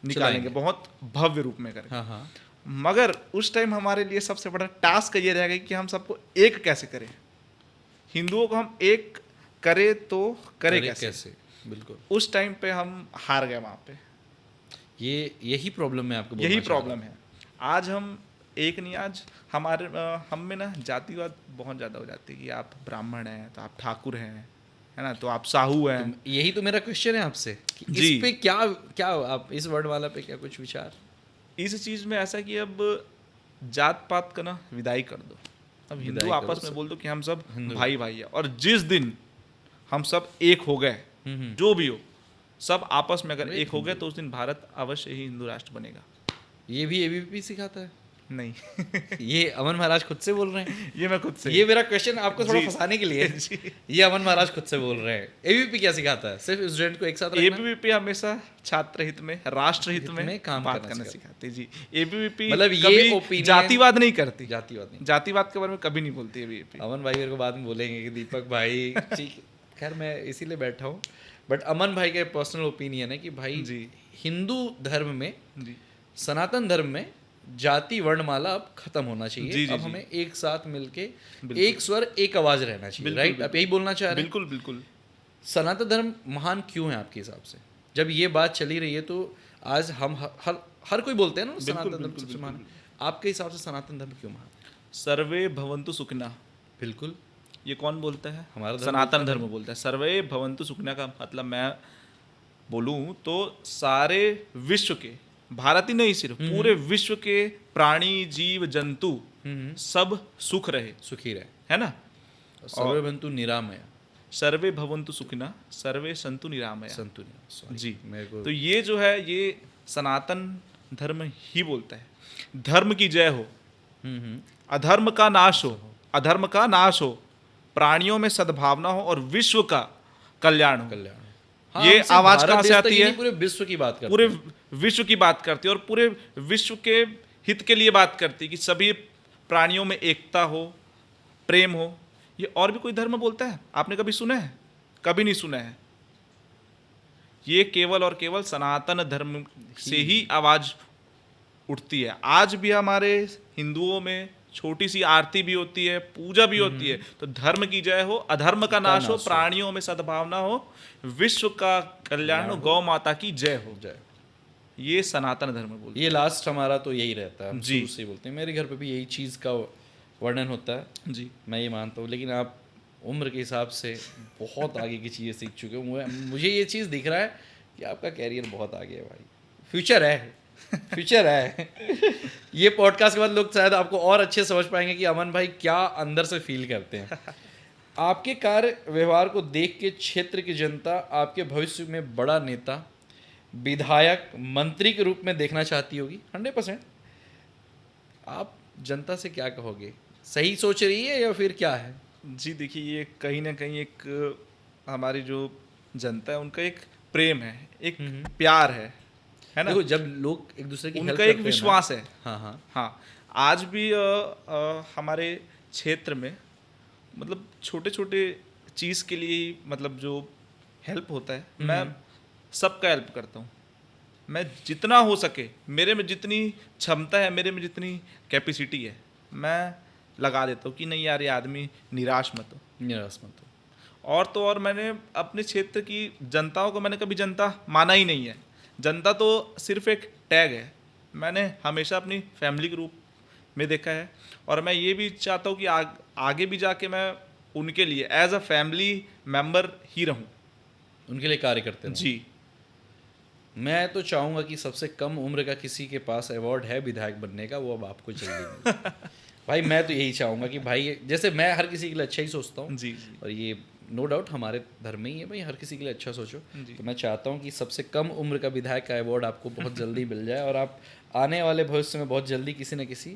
निकालेंगे, बहुत भव्य रूप में करके। हाँ हाँ, मगर उस टाइम हमारे लिए सबसे बड़ा टास्क ये रह गया कि हम सबको एक कैसे करें, हिंदुओं को हम एक करें तो करें कैसे। बिल्कुल, उस टाइम पे हम हार गए वहाँ पे। यही प्रॉब्लम मैं आपको यही बोलना चाह रहा प्रॉब्लम है। आज हम एक नहीं, आज हमारे हम में ना जातिवाद बहुत ज़्यादा हो जाती है कि आप ब्राह्मण हैं तो आप ठाकुर हैं, है ना, तो आप साहू हैं। हूं। यही तो मेरा क्वेश्चन है आपसे कि जी। इस पे क्या क्या आप इस वर्ड वाला पे क्या कुछ विचार? इस चीज़ में ऐसा कि अब जात पात का ना विदाई कर दो। अब हिंदू विदाई करो आपस में सब। बोल दो कि हम सब हिंदू। भाई भाई है, और जिस दिन हम सब एक हो गए, जो भी हो, सब आपस में अगर एक हो गए, तो उस दिन भारत अवश्य ही हिंदू राष्ट्र बनेगा। ये भी एबीवीपी सिखाता है? नहीं ये अमन महाराज खुद से बोल रहे हैं? ये मैं खुद से ये मेरा क्वेश्चन आपको थोड़ा जी। फंसाने के लिए है। जी। ये अमन महाराज खुद से बोल रहे हैं। एबीवीपी क्या सिखाता है? सिर्फ स्टूडेंट को एक साथ रखना? एबीवीपी हमेशा छात्र हित में, राष्ट्र हित में काम बात करना करना सिखाती है। जी, एबीवीपी मतलब ये कभी opinion- जातिवाद नहीं करती, जातिवाद नहीं। जातिवाद के बारे में कभी नहीं बोलती एबीवीपी। अमन भाई मेरे को बाद में बोलेंगे कि दीपक भाई ठीक, खैर मैं इसीलिए बैठा हूँ। बट अमन भाई का पर्सनल ओपिनियन है कि भाई जी। हिंदू धर्म में, जी सनातन धर्म में जाति वर्णमाला अब खत्म होना चाहिए। जी, जी, अब जी। हमें एक साथ मिलके बिल्कुल। एक स्वर एक आवाज रहना चाहिए, बिल्कुल, राइट? आप यही बोलना चाह रहे हैं? बिल्कुल बिल्कुल। सनातन धर्म महान क्यों है आपके हिसाब से? जब ये बात चली रही है तो आज हम हर कोई बोलते हैं ना सनातन धर्म बिल्कुल, सबसे महान है। आपके हिसाब से सनातन धर्म क्यों महान है? सर्वे भवन्तु सुखिनः, बिल्कुल ये कौन बोलता है? हमारा धर्म सनातन धर्म बोलता है। सर्वे भवन्तु सुखिनः का मतलब मैं बोलूं तो सारे विश्व के, भारत ही नहीं सिर्फ पूरे विश्व के प्राणी जीव जंतु सब सुख रहे, सुखी रहे, है ना? सर्वे बंतु निरामय, सर्वे भवन्तु सुखिनः सर्वे सन्तु निरामया। संतु निरामय। जी, मेरे को तो ये जो है ये सनातन धर्म ही बोलता है। धर्म की जय हो, अधर्म का नाश हो, अधर्म का नाश हो, प्राणियों में सद्भावना हो और विश्व का कल्याण हो। कल्याण। ये हम सिर्फ आवाज भारत कहाँ से देश तक आती ही है? नहीं, पूरे विश्व की बात करते पूरे हैं। विश्व की बात करती है और पूरे विश्व के हित के लिए बात करती है कि सभी प्राणियों में एकता हो, प्रेम हो। ये और भी कोई धर्म बोलता है? आपने कभी सुना है? कभी नहीं सुना है। ये केवल और केवल सनातन धर्म से ही आवाज उठती है। आज भी हमारे हिंदुओं में छोटी सी आरती भी होती है, पूजा भी होती है। तो धर्म की जय हो, अधर्म का नाश हो, प्राणियों में सद्भावना हो, विश्व का कल्याण हो, गौ माता की जय हो। जय। ये सनातन धर्म बोलते ये लास्ट हमारा तो यही रहता है, हम जी। शुरू से ही बोलते हैं। मेरे घर पे भी यही चीज़ का वर्णन होता है, हैं। जी, मैं ये मानता हूँ। लेकिन आप उम्र के हिसाब से बहुत आगे की चीज़ें सीख चुके हो। मुझे ये चीज़ दिख रहा है कि आपका कैरियर बहुत आगे है भाई, फ्यूचर है, फ्यूचर है। ये पॉडकास्ट के बाद लोग शायद आपको और अच्छे समझ पाएंगे कि अमन भाई क्या अंदर से फील करते हैं। आपके कार्य व्यवहार को देख के क्षेत्र की जनता आपके भविष्य में बड़ा नेता, विधायक, मंत्री के रूप में देखना चाहती होगी 100%। आप जनता से क्या कहोगे? सही सोच रही है या फिर क्या है? जी देखिए, ये कहीं ना कहीं एक हमारी जो जनता है उनका एक प्रेम है, एक प्यार है ना? देखो, जब लोग एक दूसरे की help उनका एक करते हैं ना- विश्वास है। हाँ हाँ हाँ, आज भी हमारे क्षेत्र में मतलब छोटे छोटे चीज़ के लिए ही मतलब जो हेल्प होता है, मैं सबका हेल्प करता हूँ। मैं जितना हो सके, मेरे में जितनी क्षमता है, मेरे में जितनी कैपेसिटी है, मैं लगा देता हूँ कि नहीं यार ये आदमी निराश मत हो। निराश मत हो। और तो और मैंने अपने क्षेत्र की जनताओं को मैंने कभी जनता माना ही नहीं है। जनता तो सिर्फ एक टैग है। मैंने हमेशा अपनी फैमिली के रूप में देखा है और मैं ये भी चाहता हूँ कि आगे भी जाके मैं उनके लिए एज अ फैमिली मेंबर ही रहूँ। उनके लिए कार्य करते हैं। जी, मैं तो चाहूँगा कि सबसे कम उम्र का किसी के पास अवार्ड है विधायक बनने का, वो अब आपको जल्दी मिले। भाई मैं तो यही चाहूँगा कि भाई जैसे मैं हर किसी के लिए अच्छा ही सोचता हूँ, जी, जी। और ये नो डाउट हमारे धर्म में ही है भाई, हर किसी के लिए अच्छा सोचो। जी। तो मैं चाहता हूँ कि सबसे कम उम्र का विधायक का अवार्ड आपको बहुत जल्दी मिल जाए और आप आने वाले भविष्य में बहुत जल्दी किसी न किसी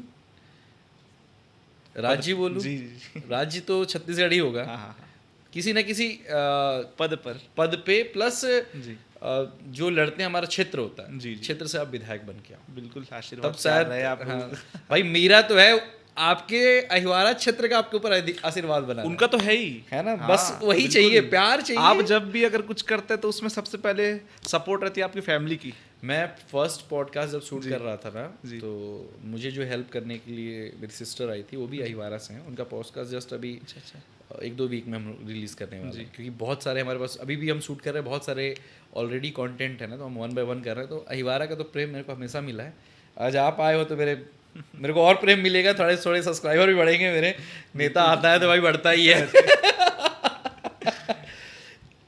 राज्य बोलूँ, जी, जी। राज्य तो छत्तीसगढ़ ही होगा, हाँ हाँ हाँ, किसी न किसी पद पर। पद पे प्लस जी, जो लड़ते हैं हमारा क्षेत्र होता है, जी, जी। क्षेत्र से आप विधायक बन के आओ, बिल्कुल आशीर्वाद तब शायद रहे आप। हाँ, भाई मेरा तो है आपके अहिवारा क्षेत्र का आपके ऊपर आशीर्वाद बना उनका तो है ही, है ना, हाँ, बस वही बिल्कुल। चाहिए, प्यार चाहिए। आप जब भी अगर कुछ करते हैं तो उसमें सबसे पहले सपोर्ट रहती है आपकी फैमिली की। मैं फर्स्ट पॉडकास्ट जब शूट जी। कर रहा था ना, जी। तो मुझे जो हेल्प करने के लिए मेरी सिस्टर आई थी, वो भी अहिवारा से हैं। उनका पॉडकास्ट जस्ट अभी अच्छा। 1-2 वीक में हम रिलीज़ करने वाले जी। हैं, क्योंकि बहुत सारे हमारे पास अभी भी हम शूट कर रहे हैं, बहुत सारे ऑलरेडी कंटेंट है ना, तो हम 1 बाय 1 कर रहे हैं। तो अहिवारा का तो प्रेम मेरे को हमेशा मिला है। आज आप आए हो तो मेरे को और प्रेम मिलेगा, थोड़े सब्सक्राइबर भी बढ़ेंगे मेरे। नेता आता है तो भाई बढ़ता ही है।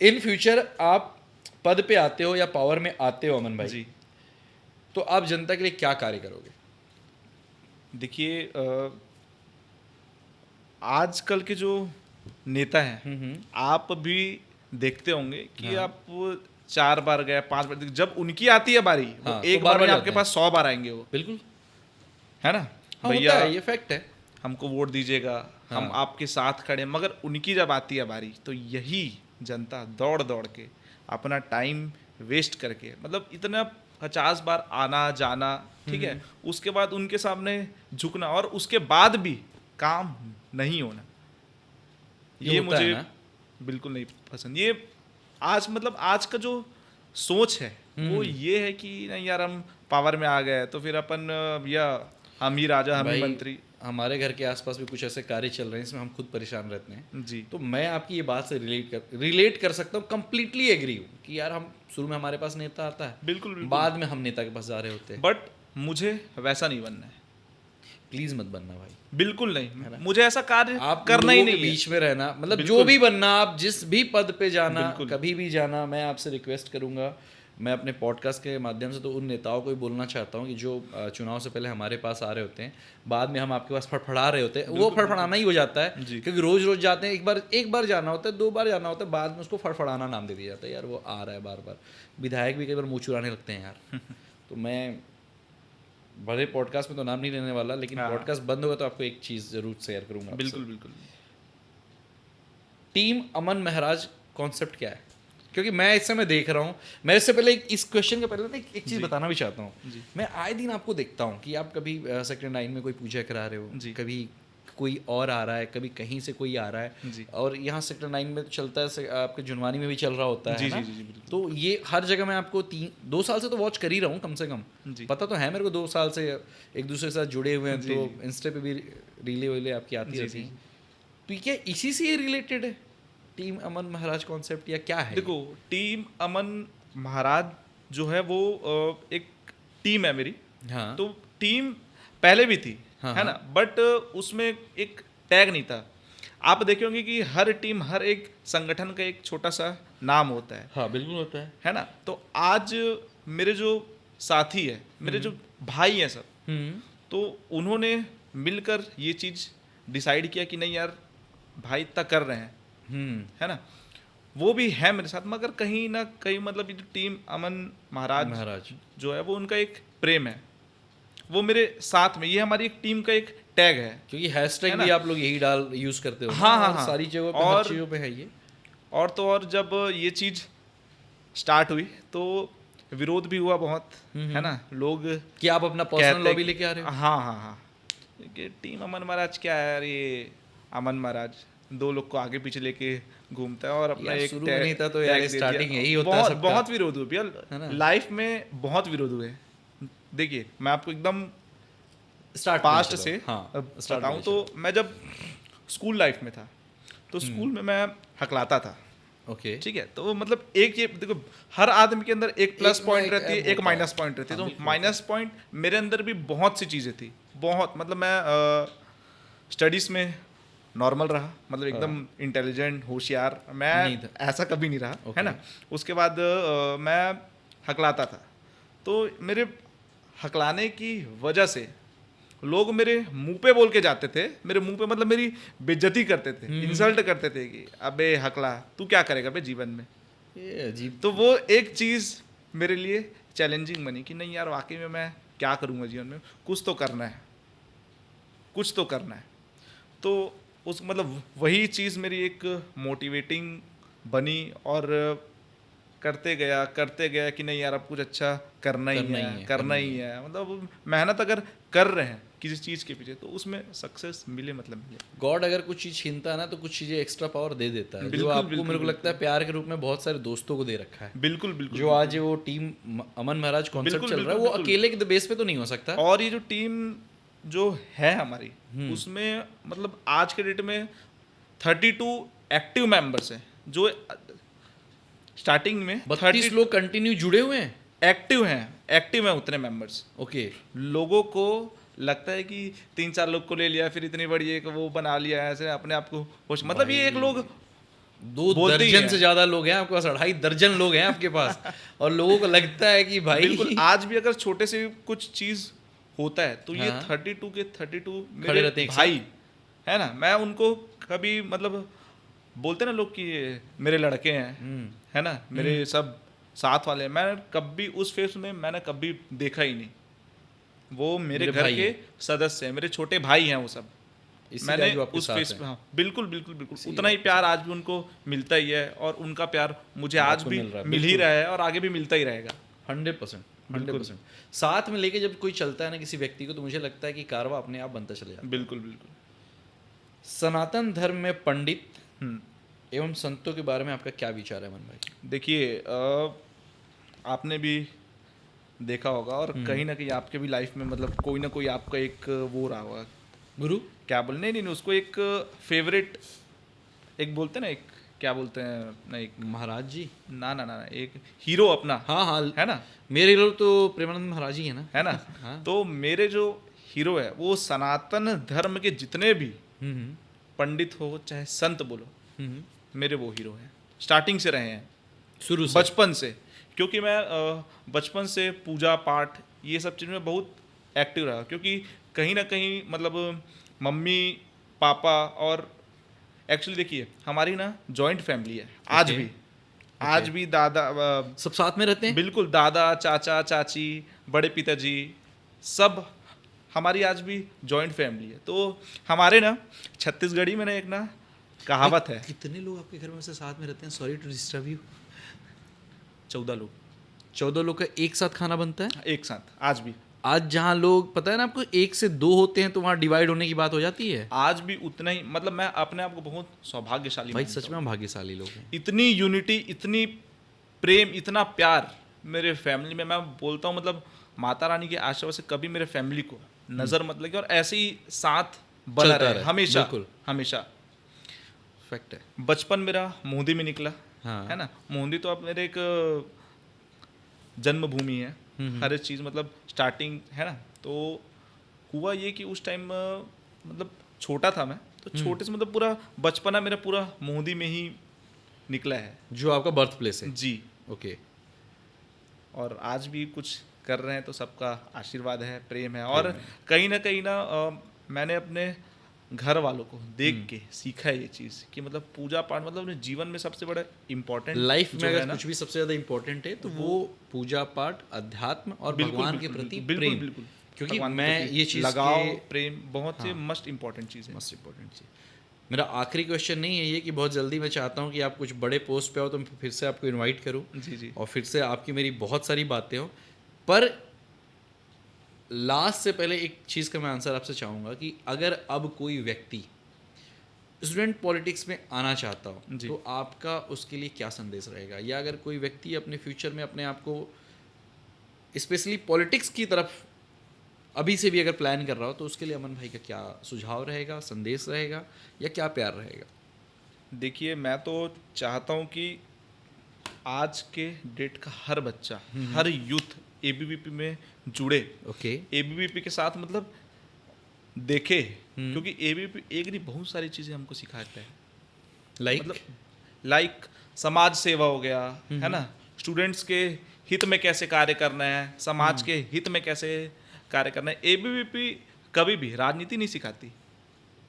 इन फ्यूचर आप पद पे आते हो या पावर में आते हो अमन भाई, जी, तो आप जनता के लिए क्या कार्य करोगे? देखिए आजकल के जो नेता हैं, आप भी देखते होंगे कि हाँ। आप 4 बार गए, 5 बार, जब उनकी आती है बारी, वो हाँ, तो एक बार बार में बार आपके जाते पास 100 बार आएंगे वो, बिल्कुल। है ना? हाँ, भैया होता है, ये फैक्ट है। हमको वोट दीजिएगा, हम हाँ। आपके साथ खड़े हैं। मगर उनकी जब आती है बारी तो यही जनता दौड़ दौड़ के अपना टाइम वेस्ट करके, मतलब इतना 50 बार आना जाना, ठीक है, उसके बाद उनके सामने झुकना और उसके बाद भी काम नहीं होना, ये होता है मुझे ना? बिल्कुल नहीं पसंद। ये आज मतलब आज का जो सोच है वो ये है कि नहीं यार हम पावर में आ गए तो फिर अपन या हम ही राजा हम ही भाई, मंत्री। हमारे घर के आसपास भी कुछ ऐसे कार्य चल रहे हैं इसमें हम खुद परेशान रहते हैं। जी तो मैं आपकी ये बात से रिलेट कर सकता हूँ, कंप्लीटली एग्री हूँ कि यार हम शुरू में हमारे पास नेता आता है, बिल्कुल बिल्कुल। बाद में हम नेता के पास जा रहे होते हैं। बट मुझे वैसा नहीं बनना है, प्लीज मत बनना भाई, बिल्कुल नहीं, मुझे ऐसा कार्य आप करना ही लोगों के नहीं है। बीच में रहना, मतलब जो बिल्कुल। भी बनना, आप जिस भी पद पे जाना, बिल्कुल। कभी भी जाना, मैं आपसे रिक्वेस्ट करूंगा। मैं अपने पॉडकास्ट के माध्यम से तो उन नेताओं को ही बोलना चाहता हूँ कि जो चुनाव से पहले हमारे पास आ रहे होते हैं, बाद में हम आपके पास फड़फड़ा रहे होते हैं, वो फड़फड़ाना ही हो जाता है, जी। क्योंकि रोज रोज जाते हैं, एक बार जाना होता है, 2 बार जाना होता है, बाद में उसको फड़फड़ाना नाम दे दिया जाता है, यार वो आ रहा है बार बार। विधायक भी कई बार मुँह चुराने लगते हैं यार। तो मैं बड़े पॉडकास्ट में तो नाम नहीं लेने वाला, लेकिन हाँ। पॉडकास्ट बंद होगा तो आपको एक चीज़ जरूर शेयर करूंगा आपसे। बिल्कुल बिल्कुल। टीम अमन महराज कॉन्सेप्ट क्या है? क्योंकि मैं इस समय देख रहा हूँ, मैं इससे पहले इस क्वेश्चन के पहले ना एक चीज़ बताना भी चाहता हूँ। मैं आए दिन आपको देखता हूँ कि आप कभी सेक्टर 9 में कोई पूजा करा रहे हो, कभी कोई और आ रहा है, कभी कहीं से कोई आ रहा है, जी। और यहाँ सेक्टर 9 में तो चलता है, आपके जुनवानी में भी चल रहा होता है जी ना? जी जी बिल्कुल। तो ये हर जगह मैं आपको 2 साल से तो वॉच कर ही रहा हूँ कम से कम, जी। पता तो है मेरे को, 2 साल से एक दूसरे के साथ जुड़े हुए हैं, जी, तो इंस्टा पे भी रीले वीले आपकी आती जी, रहती जी। हैं। तो क्या इसी से ये रिलेटेड है टीम अमन महाराज कॉन्सेप्ट, या क्या है? देखो, टीम अमन महाराज जो है वो एक टीम है मेरी। हाँ, तो टीम पहले भी थी, हाँ, है ना, बट उसमें एक टैग नहीं था। आप देखे होंगे कि हर टीम, हर एक संगठन का एक छोटा सा नाम होता हाँ बिल्कुल होता है ना। तो आज मेरे जो साथी है, मेरे जो भाई हैं सब, है। तो उन्होंने मिलकर ये चीज़ डिसाइड किया कि नहीं यार भाई इतना कर रहे हैं, है ना, वो भी है मेरे साथ। मगर कहीं ना कहीं मतलब ये जो टीम अमन महाराज जो है वो उनका एक प्रेम है, वो मेरे साथ में, ये हमारी एक टीम का एक टैग है। क्योंकि हैशटैग भी आप लोग यही यूज करते हो ना, हाँ, हाँ, और हाँ। सारी जगहों पे, हर चीज़ों पे है ये। और तो और जब ये चीज़ स्टार्ट हुई तो विरोध भी हुआ बहुत, है ना, लोग कि आप अपना कहते पर्सनल लॉबी लेके आ रहे हो। हाँ हाँ हाँ, कि टीम अमन महाराज क्या है यार, ये अमन महाराज 2 लोग को आगे पीछे लेके घूमता है और अपना यार एक शुरू में नहीं था तो यार टैग दे दिया। स्टार्टिंग यही होता है बहुत सबका। बहुत विरोध हुए है ना? भैया, लाइफ में बहुत विरोध हुए। देखिए मैं आपको एकदम स्टार्ट पास्ट से हाँ, बताऊं तो मैं जब स्कूल लाइफ में था तो स्कूल में मैं हकलाता था, ओके, ठीक है। तो मतलब एक ये देखो, हर आदमी के अंदर एक प्लस एक पॉइंट ना रहती है, एक एक होता माइनस है। पॉइंट रहती है। हाँ, तो बिल्कुल माइनस पॉइंट मेरे अंदर भी बहुत सी चीज़ें थी, बहुत, मतलब मैं स्टडीज़ में नॉर्मल रहा, मतलब एकदम इंटेलिजेंट होशियार, नहीं मैं था। ऐसा कभी नहीं रहा, ओके। है ना। उसके बाद मैं हकलाता था, तो मेरे हकलाने की वजह से लोग मेरे मुंह पे बोल के जाते थे, मेरे मुंह पे मतलब मेरी बेइज्जती करते थे, इंसल्ट करते थे कि अबे हकला तू क्या करेगा बे जीवन में। ये अजीब। तो वो एक चीज़ मेरे लिए चैलेंजिंग बनी कि नहीं यार वाकई में मैं क्या करूँगा जीवन में, कुछ तो करना है, कुछ तो करना है। तो उस मतलब वही चीज़ मेरी एक मोटिवेटिंग बनी और करते गया कि नहीं यार अब कुछ अच्छा करना ही है। मतलब मेहनत अगर कर रहे हैं किसी चीज़ के पीछे तो उसमें सक्सेस मिले मतलब मिले। गॉड अगर कुछ चीज़ छीनता है ना तो कुछ चीज़ें एक्स्ट्रा पावर दे देता है, जो बिल्कुल, आपको बिल्कुल, मेरे को लगता है प्यार के रूप में बहुत सारे दोस्तों को दे रखा है। बिल्कुल बिल्कुल। जो आज वो टीम अमन महाराज कॉन्सेप्ट बिल्कुल, चल रहा है, वो बिल्कुल, अकेले के बेस पे तो नहीं हो सकता। और ये जो टीम जो है हमारी उसमें मतलब आज के डेट में 32 एक्टिव मेंबर्स हैं, जो स्टार्टिंग में 32 लोग कंटिन्यू जुड़े हुए हैं। एक्टिव हैं उतने मेंबर्स। ओके, लोगों को लगता है कि 3-4 लोग को ले लिया फिर इतनी बड़ी एक वो बना लिया ऐसे अपने आप को होश, मतलब ये एक लोग 2 बोलते ही दर्जन हैं। से ज्यादा लोग हैं आपके पास, 2.5 दर्जन लोग हैं आपके पास, और लोगों को लगता है कि भाई बिल्कुल आज भी अगर छोटे से कुछ चीज होता है तो ये हाँ। 32 के 32 खड़े मेरे रहते हैं एक भाई है ना। मैं उनको कभी मतलब बोलते ना लोग कि ये मेरे लड़के हैं, है ना, मेरे सब साथ वाले हैं, मैं कभी उस फेस में मैंने कभी देखा ही नहीं। वो मेरे मेरे घर भाई के हैं। सदस्य हैं, मेरे छोटे भाई हैं वो सब। इसीलिए मैंने आज वो आपके उस साथ फेस हैं। पे, हाँ बिल्कुल बिल्कुल बिल्कुल, इसीलिए उतना ही प्यार आज भी उनको मिलता ही है, और उनका प्यार मुझे आज आपको भी मिल रहा है, मिल ही बिल्कुल। रहा है और आगे भी मिलता ही रहेगा। 100%, बिल्कुल। 100%। साथ में लेके जब कोई चलता है ना किसी व्यक्ति को, तो मुझे लगता है कि कारवां अपने आप बनता चले जाता है। बिल्कुल बिल्कुल। सनातन धर्म में पंडित हम्म, एवं संतों के बारे में आपका क्या विचार है अमन भाई? देखिए आपने भी देखा होगा, और कहीं ना कहीं आपके भी लाइफ में मतलब कोई ना कोई आपका एक वो रहा होगा, गुरु? क्या बोल, नहीं नहीं नहीं, उसको एक फेवरेट, एक बोलते हैं ना, एक क्या बोलते हैं ना, एक महाराज जी? ना ना ना ना, एक हीरो अपना, हाँ हाँ, है ना, मेरे लोग तो प्रेमानंद महाराज ही है ना। है ना। हाँ। तो मेरे जो हीरो है वो सनातन धर्म के जितने भी हम्म पंडित हो चाहे संत बोलो, हम्म। मेरे वो हीरो हैं, स्टार्टिंग से रहे हैं, शुरू से? बचपन से। क्योंकि मैं बचपन से पूजा पाठ ये सब चीज़ में बहुत एक्टिव रहा, क्योंकि कहीं ना कहीं मतलब मम्मी पापा, और एक्चुअली देखिए हमारी ना जॉइंट फैमिली है आज Okay. भी, आज भी दादा सब साथ में रहते हैं? बिल्कुल, दादा चाचा चाची बड़े पिताजी सब हमारी आज भी जॉइंट फैमिली है। तो हमारे ना छत्तीसगढ़ी में ना एक ना कहावत है, कितने लोग आपके घर में से साथ में रहते हैं? Sorry to disturb you. 14 लोग 14 लोग का एक साथ खाना बनता है? एक साथ आज भी। आज जहाँ लोग, पता है ना आपको, 1 से 2 होते हैं तो वहाँ डिवाइड होने की बात हो जाती है। आज भी उतना ही, मतलब मैं अपने आप को बहुत सौभाग्यशाली भाई मानता सच हूँ। में हम भाग्यशाली लोग हैं। इतनी यूनिटी, इतनी प्रेम, इतना प्यार मेरे फैमिली में, मैं बोलता हूँ मतलब माता रानी के आशीर्वाद से कभी मेरे फैमिली को नज़र मत लगे, और ऐसे ही साथ बना चलता रहे रहे, हमेशा, बिल्कुल। हमेशा। फैक्ट है। बचपन मेरा मोदी में निकला, हाँ। है ना। मोदी तो अब मेरे एक जन्मभूमि है, हर एक चीज़ मतलब स्टार्टिंग, है ना। तो हुआ ये कि उस टाइम मतलब छोटा था मैं, तो छोटे से मतलब पूरा बचपना मेरा पूरा मोदी में ही निकला है। जो आपका बर्थ प्लेस है? जी। ओके। और आज भी कुछ कर रहे हैं तो सबका आशीर्वाद है, प्रेम है, और कहीं ना मैंने अपने घर वालों को देख के सीखा है ये चीज़ कि मतलब पूजा पाठ मतलब अपने जीवन में सबसे बड़ा इम्पोर्टेंट लाइफ में जो है अगर ना, कुछ भी सबसे ज़्यादा इम्पोर्टेंट है तो वो पूजा पाठ, अध्यात्म और बिल्कुल, भगवान के बिल्कुल, प्रति बिल्कुल, प्रेम। बिल्कुल। क्योंकि भगवान के मैं प्रति ये चीज़ लगाव, के प्रेम बहुत से हाँ। मस्ट इम्पोर्टेंट चीज़ है। मोस्ट इम्पोर्टेंट चीज़। मेरा आखिरी क्वेश्चन नहीं है ये कि बहुत जल्दी मैं चाहता हूँ कि आप कुछ बड़े पोस्ट पे आओ तो मैं फिर से आपको इनवाइट करूँ जी जी। और फिर से आपकी मेरी बहुत सारी बातें हो। पर लास्ट से पहले एक चीज़ का मैं आंसर आपसे चाहूँगा कि अगर अब कोई व्यक्ति स्टूडेंट पॉलिटिक्स में आना चाहता हो जी। तो आपका उसके लिए क्या संदेश रहेगा? या अगर कोई व्यक्ति अपने फ्यूचर में अपने आप को स्पेशली पॉलिटिक्स की तरफ अभी से भी अगर प्लान कर रहा हो तो उसके लिए अमन भाई का क्या सुझाव रहेगा, संदेश रहेगा, या क्या प्यार रहेगा? देखिए मैं तो चाहता हूँ कि आज के डेट का हर बच्चा, हर यूथ एबीवीपी में जुड़े, ओके। एबीवीपी के साथ मतलब देखे, क्योंकि एबीवीपी एक नहीं बहुत सारी चीज़ें हमको सिखाता है। लाइक लाइक समाज सेवा हो गया, है ना, स्टूडेंट्स के हित में कैसे कार्य करना है, समाज के हित में कैसे कार्य करना है। एबीवीपी कभी भी राजनीति नहीं सिखाती,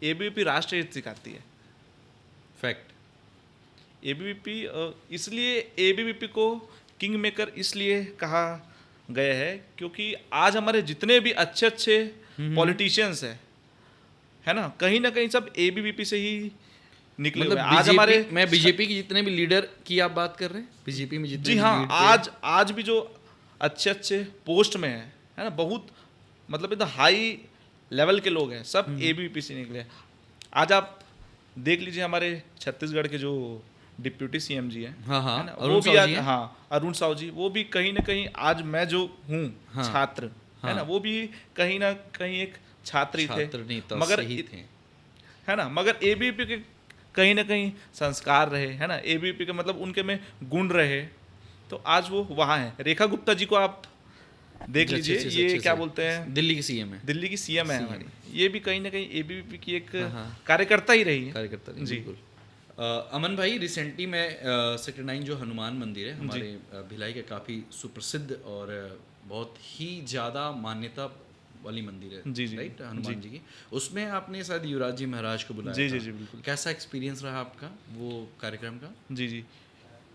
एबीवीपी राष्ट्र हित सिखाती है। फैक्ट। एबीवीपी इसलिए एबीवीपी को किंग मेकर इसलिए कहा गया है क्योंकि आज हमारे जितने भी अच्छे अच्छे पॉलिटिशियंस हैं, है ना कहीं सब एबीवीपी से ही निकले हुए मतलब हैं। आज हमारे मैं बीजेपी के जितने भी लीडर की आप बात कर रहे हैं, बीजेपी में जितने जी भी हाँ, lead थे, आज भी जो अच्छे अच्छे पोस्ट में है ना, बहुत मतलब एकदम हाई लेवल के लोग हैं, सब एबीवीपी से निकले हैं। आज आप देख लीजिए हमारे छत्तीसगढ़ के जो डिप्यूटी सीएम जी हैं, हाँ हाँ, है ना, अरुण वो भी साहू आज, जी हैं। हाँ अरुण साहू जी, वो भी कहीं ना कहीं आज मैं जो हूँ हाँ, छात्र, है ना, वो भी कहीं ना कहीं एक छात्र ही थे, छात्र नेता मगर से ही थे। है ना, मगर एबीवीपी के कहीं ना कहीं संस्कार रहे, है ना, एबीवीपी के मतलब उनके में गुण रहे, तो आज वो वहाँ हैं। रेखा गुप्ता जी को आप देख लीजिए, ये क्या बोलते हैं, दिल्ली की सीएम है, दिल्ली की सीएम है हमारी, ये भी कहीं ना कहीं एबीवीपी की एक हाँ। कार्यकर्ता ही रही है। कार्यकर्ता नहीं, जी। बिल्कुल। अमन भाई, रिसेंटली मैं सेक्टर 9 जो हनुमान मंदिर है हमारे भिलाई का, काफ़ी सुप्रसिद्ध और बहुत ही ज़्यादा मान्यता वाली मंदिर है, जी, जी, राइट, हनुमान जी की, उसमें आपने शायद युवराज जी महाराज को बुलाया जी था। जी जी बिल्कुल। कैसा एक्सपीरियंस रहा आपका वो कार्यक्रम का? जी जी,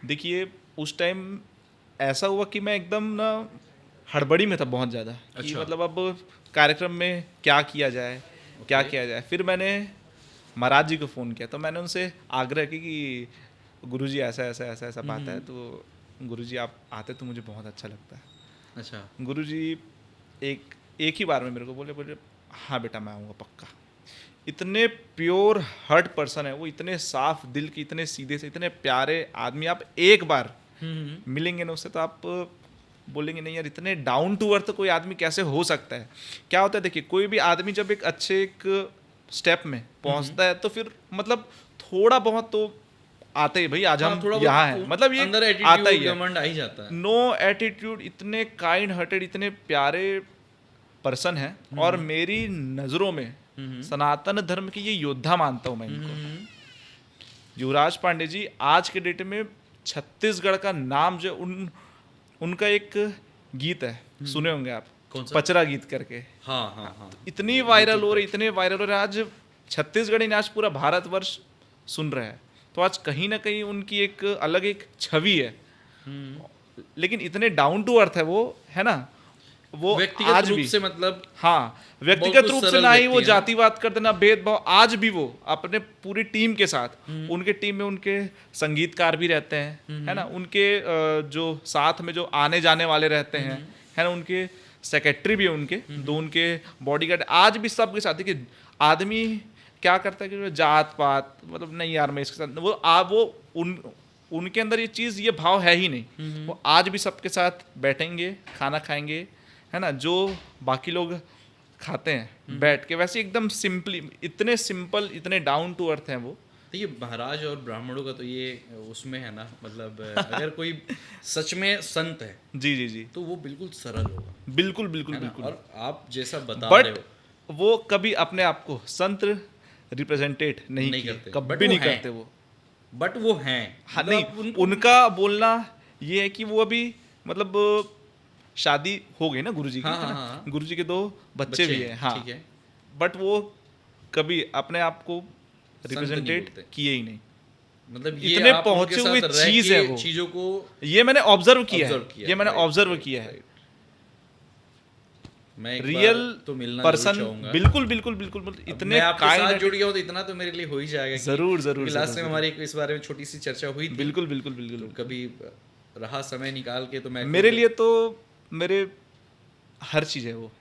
देखिए उस टाइम ऐसा हुआ कि मैं एकदम ना हड़बड़ी में था बहुत ज़्यादा कि अच्छा। मतलब अब कार्यक्रम में क्या किया जाए, क्या किया जाए। फिर मैंने महाराज जी को फ़ोन किया, तो मैंने उनसे आग्रह की कि गुरुजी ऐसा ऐसा ऐसा ऐसा बात है, तो गुरुजी आप आते तो मुझे बहुत अच्छा लगता है। अच्छा। गुरुजी एक ही बार में मेरे को बोले हाँ बेटा मैं आऊँगा पक्का। इतने प्योर हार्ट पर्सन है वो, इतने साफ दिल की, इतने सीधे से, इतने प्यारे आदमी। आप एक बार मिलेंगे ना उससे तो आप बोलेंगे नहीं यार, इतने डाउन टू अर्थ कोई आदमी कैसे हो सकता है। क्या होता है देखिए, कोई भी आदमी जब एक अच्छे एक स्टेप में पहुंचता है तो फिर मतलब थोड़ा बहुत तो आता ही, भाई आज हाँ, हम थोड़ा यहाँ बहुत हैं, मतलब ये अंदर आता ही एटीट्यूड है। घमंड आ ही जाता है। नो एटीट्यूड, इतने काइंड हार्टेड, इतने प्यारे पर्सन है। और मेरी नज़रों में सनातन धर्म के ये योद्धा मानता हूँ मैं इनको। युवराज पांडे जी आज के डेट में छत्तीसगढ़ का नाम जो उनका एक गीत है, सुने होंगे आप, कौन सा? पचरा गीत करके। हाँ हाँ हाँ। इतनी वायरल हो रही, इतने वायरल हो रहे, आज छत्तीसगढ़ ही नहीं, आज पूरा भारतवर्ष सुन रहा है। तो आज कहीं ना कहीं उनकी एक अलग एक छवि है। लेकिन इतने डाउन टू अर्थ है वो, है ना, वो व्यक्तिगत आज रूप भी से मतलब हाँ, व्यक्तिगत बहुत रूप से सरल ना ही व्यक्ति वो है ना? जातिवाद करते ना भेदभाव, आज भी वो अपने पूरी टीम के साथ, उनके टीम में उनके संगीतकार भी रहते हैं, है ना, उनके जो साथ में जो आने जाने वाले रहते हैं, है ना, उनके सेक्रेटरी भी है, उनके दो उनके बॉडीगार्ड, आज भी सबके साथ। देखिए आदमी क्या करता है कि जात पात मतलब नहीं यार मैं इसके साथ, वो उनके अंदर ये चीज़, ये भाव है ही नहीं। वो आज भी सबके साथ बैठेंगे, खाना खाएंगे, है ना, जो बाकी लोग खाते हैं बैठ के, वैसे एकदम सिंपली, इतने सिंपल, इतने डाउन टू अर्थ हैं वो। देखिए महाराज और ब्राह्मणों का तो ये उसमें है ना, मतलब अगर कोई सच में संत है जी जी जी, तो वो बिल्कुल सरल होगा, बिल्कुल बिल्कुल है ना? बिल्कुल। और आप जैसा बता रहे बट हो वो कभी अपने आप को संत रिप्रेजेंटेट नहीं नहीं किए, करते, कभी but वो नहीं हैं। करते वो। बट वो हैं, हाँ मतलब नहीं, उनका बोलना ये है कि वो अभी मतलब शादी हो गई ना गुरुजी की, हाँ, है ना, हाँ, हाँ। गुरुजी के 2 बच्चे भी हैं, हाँ, ठीक है। बट वो कभी अपने आप को नहीं रिप्रेजेंटेट बोलते। किए ही नहीं। मतलब ये इतने आप उनके पहुंचे साथ हुए रह चीज के है वो, चीजों को ये मैंने ऑब्जर्व किया है, observe किया, ये मैंने right, ऑब्जर्व right, किया है। right। मैं एक रियल बार तो मिलना पर्सन, जरूर चाहूंगा। बिल्कुल बिल्कुल बिल्कुल, मतलब अब इतने मैं आपके साथ काइंड, जुड़ गया हूँ तो इतना तो मेरे लिए हो ही जाएगा कि- जरूर जरूर क्योंकि लास्ट जरूर, टाइम हमारी इस बारे में छोटी सी चर्चा हुई थी। बिल्कुल बिल्कुल बिल्कुल। तो कभी रहा समय निकाल के तो मैं मेरे लिए तो मेरे हर चीज है वो।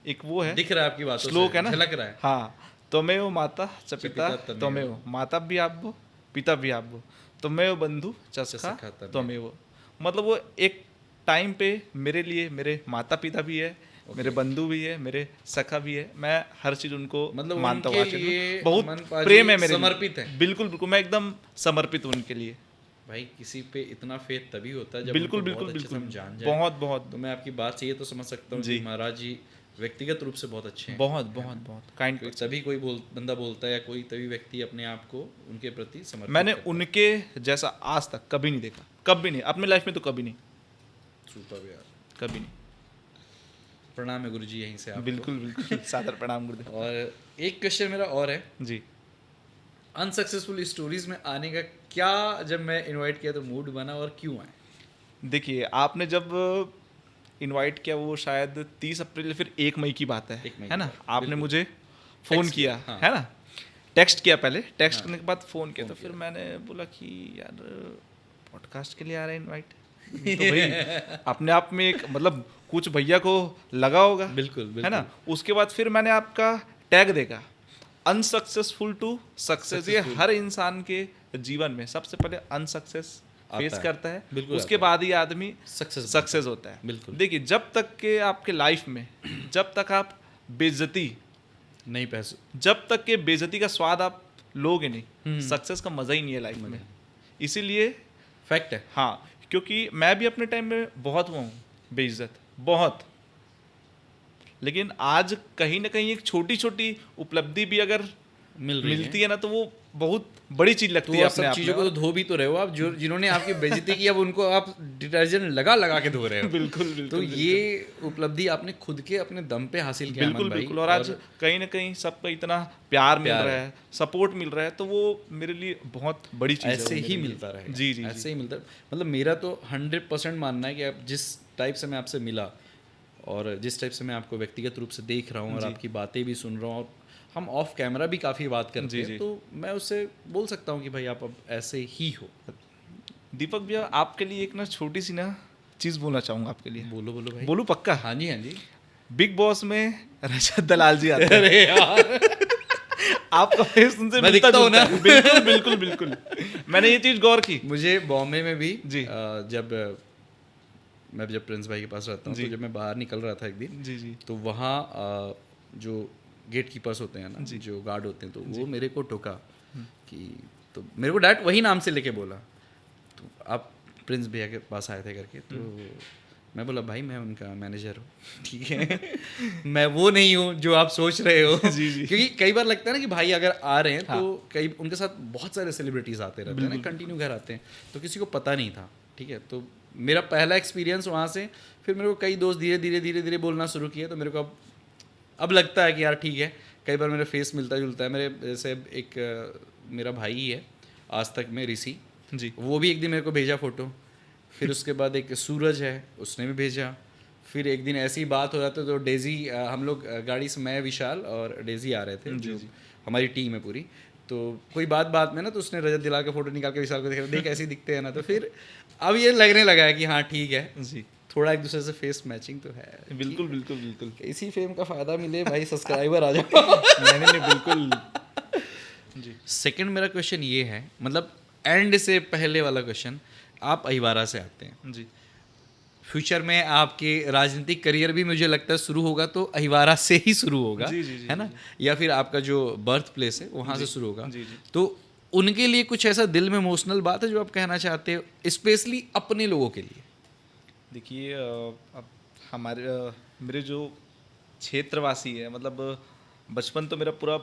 एक वो है, दिख रहा है आपकी बातों श्लोक से, है ना, झलक रहा है। हाँ, त्वमेव माता च पिता पिता त्वमेव। त्वमेव, माता भी आप वो, पिता भी आप वो, त्वमेव बंधु च च सखा सखा त्वमेव। मतलब वो एक टाइम पे मेरे लिए मेरे माता पिता भी है, मेरे बंधु भी है, मेरे सखा भी है। मैं हर चीज उनको मतलब मानता हूँ, उनके आचरण लिए में बहुत अमन पाजी प्रेम है मेरे लिए। समर्पित है। बिल्कुल बिल्कुल, मैं एकदम समर्पित हूँ उनके लिए। भाई किसी पे इतना फेथ तभी होता है जब बिल्कुल उनको बिल्कुल बहुत अच्छे से बिल्कुल, हम जान जाए। बहुत बहुत तो मैं आपकी बात से ये तो समझ सकता हूँ जी। कि महाराज जी व्यक्तिगत रूप से बहुत अच्छे हैं। बहुत बहुत बहुत काइंड। क्योंकि तभी कोई बंदा बोलता है या कोई तभी व्यक्ति अपने आप को उनके प्रति समर्पित मैंने करता है। उनके जैसा आज तक कभी नहीं देखा, कभी नहीं, अपने लाइफ में तो कभी नहीं, सुपर यार, कभी नहीं। प्रणाम है गुरुजी यहीं से आपको। बिल्कुल बिल्कुल, सादर प्रणाम गुरुदेव। और एक क्वेश्चन मेरा और है, जी, अनसक्सेसफुल स्टोरीज में आने का क्या, जब मैं इनवाइट किया तो मूड बना और क्यों आए? देखिए आपने जब इनवाइट किया वो शायद 30 अप्रैल फिर 1 मई की बात है, 1 मई है ना, की बात, आपने बिल्कुल। मुझे फ़ोन टेक्स्ट किया, किया, हाँ। है ना, टेक्स्ट किया पहले, टेक्स्ट हाँ। करने के बाद फ़ोन किया, फ़ोन तो फिर किया। मैंने बोला कि यार पॉडकास्ट के लिए आ रहा है इनवाइट, तो भाई अपने आप में एक मतलब कुछ भैया को लगा होगा, बिल्कुल, है बिल्कुल। ना। उसके बाद फिर मैंने आपका टैग देखा, अनसक्सेसफुल टू सक्सेस। ये हर इंसान के जीवन में सबसे पहले अनसक्सेस आता फेस है। करता है, बिल्कुल उसके आता है। बाद ही आदमी सक्सेस होता है। बिल्कुल। देखिए जब तक के आपके लाइफ में जब तक आप बेइज्जती, नहीं पैसे, जब तक के बेइज्जती का स्वाद आप लोगे नहीं, सक्सेस का मजा ही नहीं है लाइफ में। इसीलिए फैक्ट है। हाँ, क्योंकि मैं भी अपने टाइम में बहुत हुआ हूँ बेइज्जत, बहुत। लेकिन आज कहीं ना कहीं एक छोटी छोटी उपलब्धि भी अगर मिल रही मिलती है ना, तो वो बहुत बड़ी चीज लगती तो है आप अपने सब आप चीजों में। को तो धो भी तो रहे हो आप, जो जिन्होंने आपकी बेइज्जती की अब उनको आप डिटर्जेंट लगा लगा के धो रहे हो। बिल्कुल बिल्कुल तो ये उपलब्धि आपने खुद के अपने दम पे हासिल किया बिल्कुल अमन भाई। बिल्कुल। और आज कहीं ना कहीं सबका इतना प्यार मिल प्यार रहा है। है, सपोर्ट मिल रहा है, तो वो मेरे लिए बहुत बड़ी चीज़ है। ऐसे वो ही मेरे लिए। मिलता रहेगा। जी जी ऐसे ही मिलता, मतलब मेरा तो 100% मानना है कि आप जिस टाइप से मैं आपसे मिला, और जिस टाइप से मैं आपको व्यक्तिगत रूप से देख रहा हूँ और आपकी बातें भी सुन रहा हूँ, और हम ऑफ कैमरा भी काफ़ी बात करते हैं, तो मैं उससे बोल सकता हूँ कि भाई आप अब ऐसे ही हो। दीपक भैया, आपके लिए एक ना छोटी सी ना चीज़ बोलना चाहूँगा आपके लिए। बोलो बोलो भाई। बोलूँ पक्का? हाँ जी, हाँ जी। बिग बॉस में रजत दलाल जी आते हैं। अरे यार आपका फेस उनसे मैं मिलता दिखता हूँ जुलता ना? है। बिल्कुल बिल्कुल बिल्कुल। मैंने ये चीज़ गौर की। मुझे बॉम्बे में भी जी। जब प्रिंस भाई के पास रहता हूँ, तो जब मैं बाहर निकल रहा था एक दिन, जी जी तो वहाँ जो गेट कीपर्स होते हैं ना, जो गार्ड होते हैं, तो वो मेरे को टोका कि, तो मेरे को डायरेक्ट वही नाम से लेके बोला, तो आप प्रिंस भैया के पास आए थे करके, तो मैं बोला भाई मैं उनका मैनेजर हूँ, ठीक है मैं वो नहीं हूँ जो आप सोच रहे हो। जी जी। क्योंकि कई बार लगता है ना कि भाई अगर आ रहे हैं तो कई उनके साथ बहुत सारे सेलिब्रिटीज़ आते रहते हैं ना, कंटिन्यू घर आते हैं, तो किसी को पता नहीं था, ठीक है। तो मेरा पहला एक्सपीरियंस वहाँ से, फिर मेरे को कई दोस्त धीरे धीरे धीरे धीरे बोलना शुरू किया, तो मेरे को अब लगता है कि यार ठीक है, कई बार मेरा फेस मिलता जुलता है। मेरे जैसे एक मेरा भाई ही है आज तक में, ऋषि जी। वो भी एक दिन मेरे को भेजा फ़ोटो, फिर उसके बाद एक सूरज है, उसने भी भेजा, फिर एक दिन ऐसी बात हो जाती, तो डेजी, हम लोग गाड़ी से, मैं, विशाल और डेजी आ रहे थे, जो हमारी टीम है पूरी, तो कोई बात में ना, तो उसने रजत दिलाल का फोटो निकाल के विशाल को देखा, देख ऐसे दिखते हैं ना, तो फिर अब ये लगने लगा है कि हाँ ठीक है जी, थोड़ा एक दूसरे से फेस मैचिंग तो है। बिल्कुल बिल्कुल बिल्कुल। इसी फेम का फ़ायदा मिले भाई, सब्सक्राइबर आ जाओ। नहीं बिल्कुल। जी। सेकंड मेरा क्वेश्चन ये है, मतलब एंड से पहले वाला क्वेश्चन, आप अहिवारा से आते हैं जी। फ्यूचर में आपके राजनीतिक करियर भी मुझे लगता है शुरू होगा तो अहिवारा से ही शुरू होगा, जी, जी, जी, है ना, या फिर आपका जो बर्थ प्लेस है वहाँ से शुरू होगा। जी, जी। तो उनके लिए कुछ ऐसा दिल में इमोशनल बात है जो आप कहना चाहते हो, स्पेशली अपने लोगों के लिए? देखिए, अब मेरे जो क्षेत्रवासी है, मतलब बचपन तो मेरा पूरा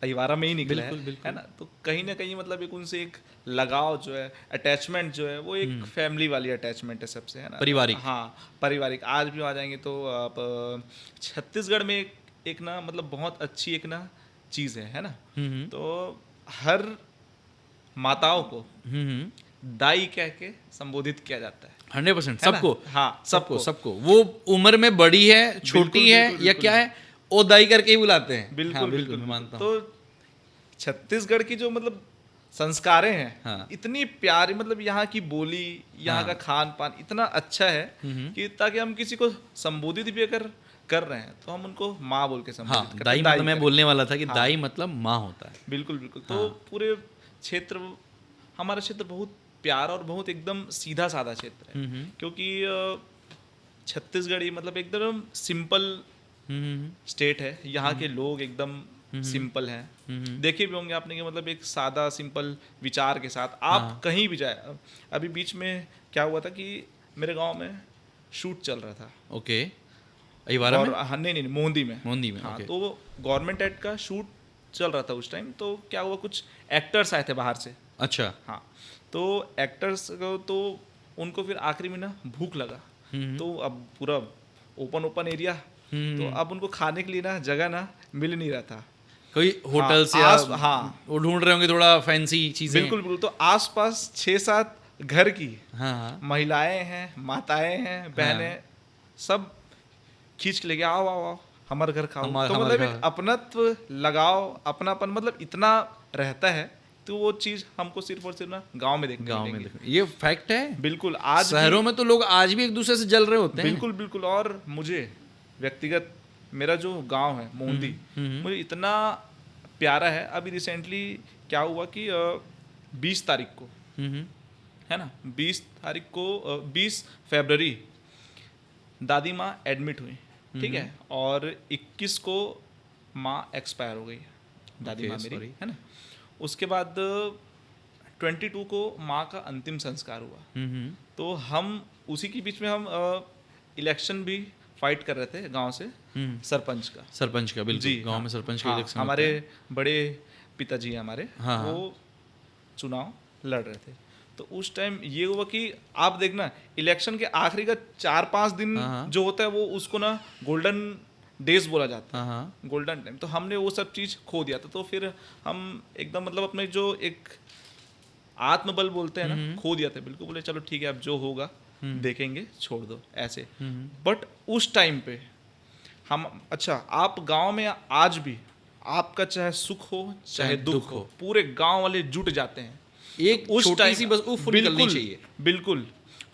अहिवारा में ही निकला है ना, तो कहीं ना कहीं मतलब एक उनसे एक लगाव जो है, अटैचमेंट जो है, वो एक फैमिली वाली अटैचमेंट है सबसे, है ना, पारिवारिक। हाँ, पारिवारिक। आज भी आ जाएंगे तो आप छत्तीसगढ़ में एक ना मतलब बहुत अच्छी एक ना चीज़ है ना, तो हर माताओं को दाई कह के संबोधित किया जाता है। 100% सबको, हाँ, सबको वो उम्र में बड़ी है, छोटी है, या क्या है, ओ दाई करके ही बुलाते हैं। बिल्कुल हाँ, बिल्कुल मैं मानता हूँ। तो छत्तीसगढ़ की जो मतलब संस्कारें हैं, हाँ। इतनी प्यारी, मतलब यहाँ की बोली, यहाँ का खान पान इतना अच्छा है कि ताकि हम किसी को संबोधित भी अगर कर रहे हैं तो हम उनको माँ बोल के संबोधित करते हैं। दाई मतलब मैं बोलने वाला था कि दाई मतलब माँ होता है। बिल्कुल बिल्कुल। तो पूरे क्षेत्र, हमारा क्षेत्र बहुत प्यारा और बहुत एकदम सीधा साधा क्षेत्र है, क्योंकि छत्तीसगढ़ी मतलब एकदम सिंपल स्टेट है। यहाँ के लोग एकदम सिंपल हैं। देखे भी होंगे आपने कि मतलब एक सादा सिंपल विचार के साथ आप कहीं भी जाए। अभी बीच में क्या हुआ था कि मेरे गांव में शूट चल रहा था। ओके, अहिवारा में? हाँ, नहीं, मोहंदी में। हाँ, ओके। तो गवर्नमेंट एड का शूट चल रहा था उस टाइम। तो क्या हुआ, कुछ एक्टर्स आए थे बाहर से। अच्छा। हाँ, तो एक्टर्स को तो उनको फिर आखिरी में ना भूख लगा, तो अब पूरा ओपन एरिया, तो अब उनको खाने के लिए ना जगह ना मिल नहीं रहा था। कोई होटल से वो ढूंढ रहे होंगे थोड़ा फैंसी चीजें। बिल्कुल बिल्कुल। तो आसपास 6-7 घर की महिलाएं हैं, माताएं हैं, बहनें, सब खींच के ले गए, आओ आओ आओ हमारे घर खाओ। तो मतलब एक अपनत्व, लगाव, अपनापन मतलब इतना रहता है। तो वो चीज हमको सिर्फ और सिर्फ ना गांव में देखने मिलेगी। ये फैक्ट है। बिल्कुल। आज शहरों में तो लोग आज भी एक दूसरे से जल रहे होते हैं। बिल्कुल बिल्कुल। और मुझे व्यक्तिगत, मेरा जो गांव है मोहंदी, मुझे इतना प्यारा है। अभी रिसेंटली क्या हुआ कि 20 तारीख को, है ना, 20 तारीख को 20 फरवरी दादी माँ एडमिट हुई, ठीक है, और 21 को माँ एक्सपायर हो गई, दादी माँ मेरी, है ना। उसके बाद 22 को माँ का अंतिम संस्कार हुआ। तो हम उसी के बीच में हम इलेक्शन भी फाइट कर रहे थे गांव से, सरपंच का। बिल्कुल जी, गांव में सरपंच का इलेक्शन। हमारे बड़े पिताजी हमारे, वो चुनाव लड़ रहे थे। तो उस टाइम ये हुआ कि आप देखना, इलेक्शन के आखिरी का 4-5 दिन जो होता है वो उसको ना गोल्डन डेज बोला जाता है, गोल्डन टाइम। तो हमने वो सब चीज़ खो दिया था। तो फिर हम एकदम मतलब अपने जो एक आत्मबल बोलते हैं ना, खो दिया था बिल्कुल। बोले चलो ठीक है, अब जो होगा देखेंगे छोड़ दो ऐसे। बट उस टाइम पे हम, अच्छा आप गांव में आज भी आपका चाहे सुख हो चाहे दुख हो, पूरे गांव वाले जुट जाते हैं। एक छोटी सी बस उफ निकलनी चाहिए। बिल्कुल,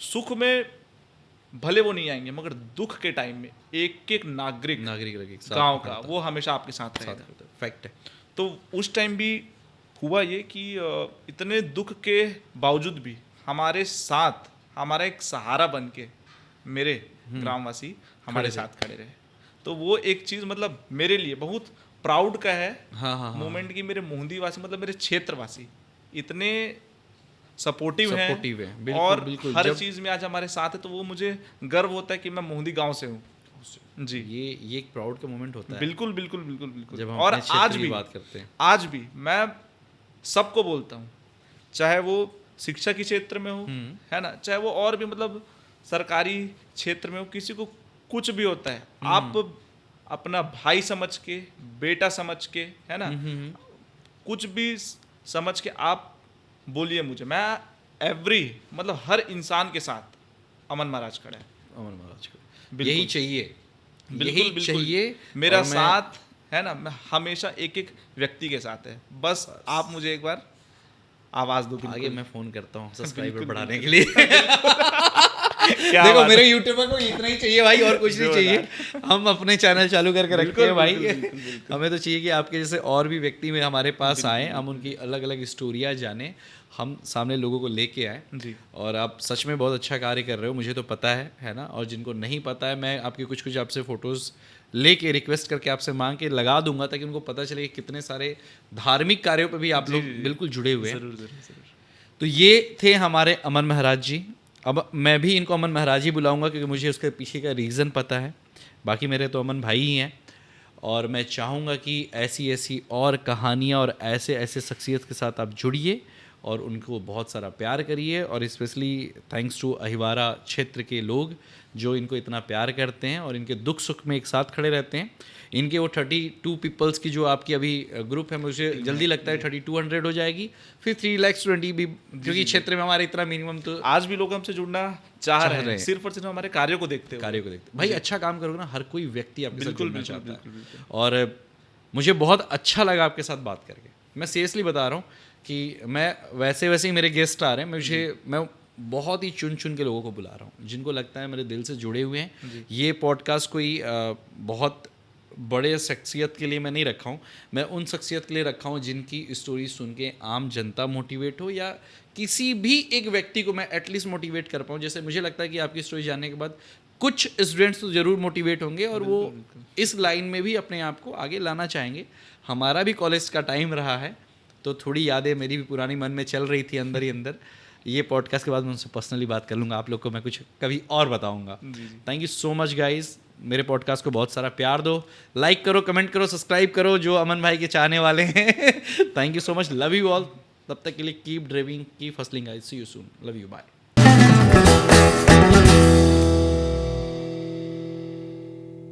सुख में भले वो नहीं आएंगे, मगर दुख के टाइम में एक एक नागरिक गांव का वो हमेशा आपके साथ रहेगा। फैक्ट है। तो उस टाइम भी हुआ ये कि इतने दुख के बावजूद भी हमारे साथ, हमारा एक सहारा बन के मेरे ग्रामवासी हमारे साथ खड़े रहे। तो वो एक चीज़ मतलब मेरे लिए बहुत प्राउड का है मोमेंट कि मेरे मोहंदीवासी मतलब मेरे क्षेत्रवासी इतने सपोर्टिव हैं। बिल्कुल, और बिल्कुल, हर चीज़ में आज हमारे साथ है। तो वो मुझे गर्व होता है कि मैं मोहंदी गांव से हूँ जी। ये एक प्राउड का मोमेंट होता है। बिल्कुल बिल्कुल बिल्कुल बिल्कुल। जब हम और अपने क्षेत्र की बात करते हैं, आज भी मैं सबको बोलता हूँ, चाहे वो शिक्षा के क्षेत्र में हो, है ना, चाहे वो और भी मतलब सरकारी क्षेत्र में हो, किसी को कुछ भी होता है, आप अपना भाई समझ के, बेटा समझ के, है ना, कुछ भी समझ के आप बोलिए मुझे। मैं मतलब हर इंसान के साथ अमन महाराज खड़ा है। अमन महाराज को यही चाहिए, बिल्कुल, यही चाहिए। मेरा साथ है ना, मैं हमेशा एक एक व्यक्ति के साथ है। बस आप मुझे एक बार आवाज दो। आगे मैं फोन करता हूँ सब्सक्राइबर बढ़ाने के लिए। देखो मेरे यूट्यूबर को इतना ही चाहिए भाई, और कुछ नहीं चाहिए। हम अपने चैनल चालू करके रखते हैं भाई। हमें तो चाहिए कि आपके जैसे और भी व्यक्ति में हमारे पास आए, हम उनकी अलग अलग स्टोरियाँ जाने, हम सामने लोगों को लेके आए जी। और आप सच में बहुत अच्छा कार्य कर रहे हो, मुझे तो पता है ना। और जिनको नहीं पता है, मैं आपके कुछ आपसे फोटोज़ लेके रिक्वेस्ट करके आपसे मांग के लगा दूंगा, ताकि उनको पता चले कि कितने सारे धार्मिक कार्यों पे भी आप लोग बिल्कुल जुड़े हुए हैं। जरूर। तो ये थे हमारे अमन महाराज जी। अब मैं भी इनको अमन महाराज ही बुलाऊंगा, क्योंकि मुझे उसके पीछे का रीज़न पता है। बाकी मेरे तो अमन भाई ही हैं, और मैं चाहूँगा कि ऐसी ऐसी और कहानियाँ और ऐसे ऐसे शख्सियत के साथ आप जुड़िए और उनको बहुत सारा प्यार करिए। और स्पेशली थैंक्स टू अहिवारा क्षेत्र के लोग जो इनको इतना प्यार करते हैं और इनके दुख सुख में एक साथ खड़े रहते हैं। इनके वो 32 पीपल्स की जो आपकी अभी ग्रुप है, मुझे जल्दी लगता है 3200 हो जाएगी, फिर 320 भी, क्योंकि क्षेत्र में हमारे इतना मिनिमम। तो आज भी लोग हमसे जुड़ना चाह रहे हैं, सिर्फ और सिर्फ हमारे कार्यों को देखते भाई। अच्छा काम करोगे ना, हर कोई व्यक्ति आपके साथ जुड़ना चाहता है। और मुझे बहुत अच्छा लगा आपके साथ बात करके। मैं सीरियसली बता रहा हूँ कि मैं वैसे ही मेरे गेस्ट आ रहे हैं, मैं बहुत ही चुन के लोगों को बुला रहा हूँ जिनको लगता है मेरे दिल से जुड़े हुए हैं। ये पॉडकास्ट कोई बहुत बड़े शख्सियत के लिए मैं नहीं रखा हूँ, मैं उन शख्सियत के लिए रखा हूँ जिनकी स्टोरी सुन के आम जनता मोटिवेट हो, या किसी भी एक व्यक्ति को मैं एटलीस्ट मोटिवेट कर पाऊँ। जैसे मुझे लगता है कि आपकी स्टोरी जानने के बाद कुछ स्टूडेंट्स तो ज़रूर मोटिवेट होंगे और वो इस लाइन में भी अपने आप को आगे लाना चाहेंगे। हमारा भी कॉलेज का टाइम रहा है, तो थोड़ी यादें मेरी भी पुरानी मन में चल रही थी अंदर ही अंदर। ये पॉडकास्ट के बाद मैं उनसे पर्सनली बात कर लूँगा, आप लोग को मैं कुछ कभी और बताऊँगा। Thank you so much guys. मेरे पॉडकास्ट को बहुत सारा प्यार दो, लाइक करो, कमेंट करो, सब्सक्राइब करो जो अमन भाई के चाहने वाले हैं। Thank you so much, love you all. तब तक के लिए keep driving, keep hustling guys, see you soon, love you, bye.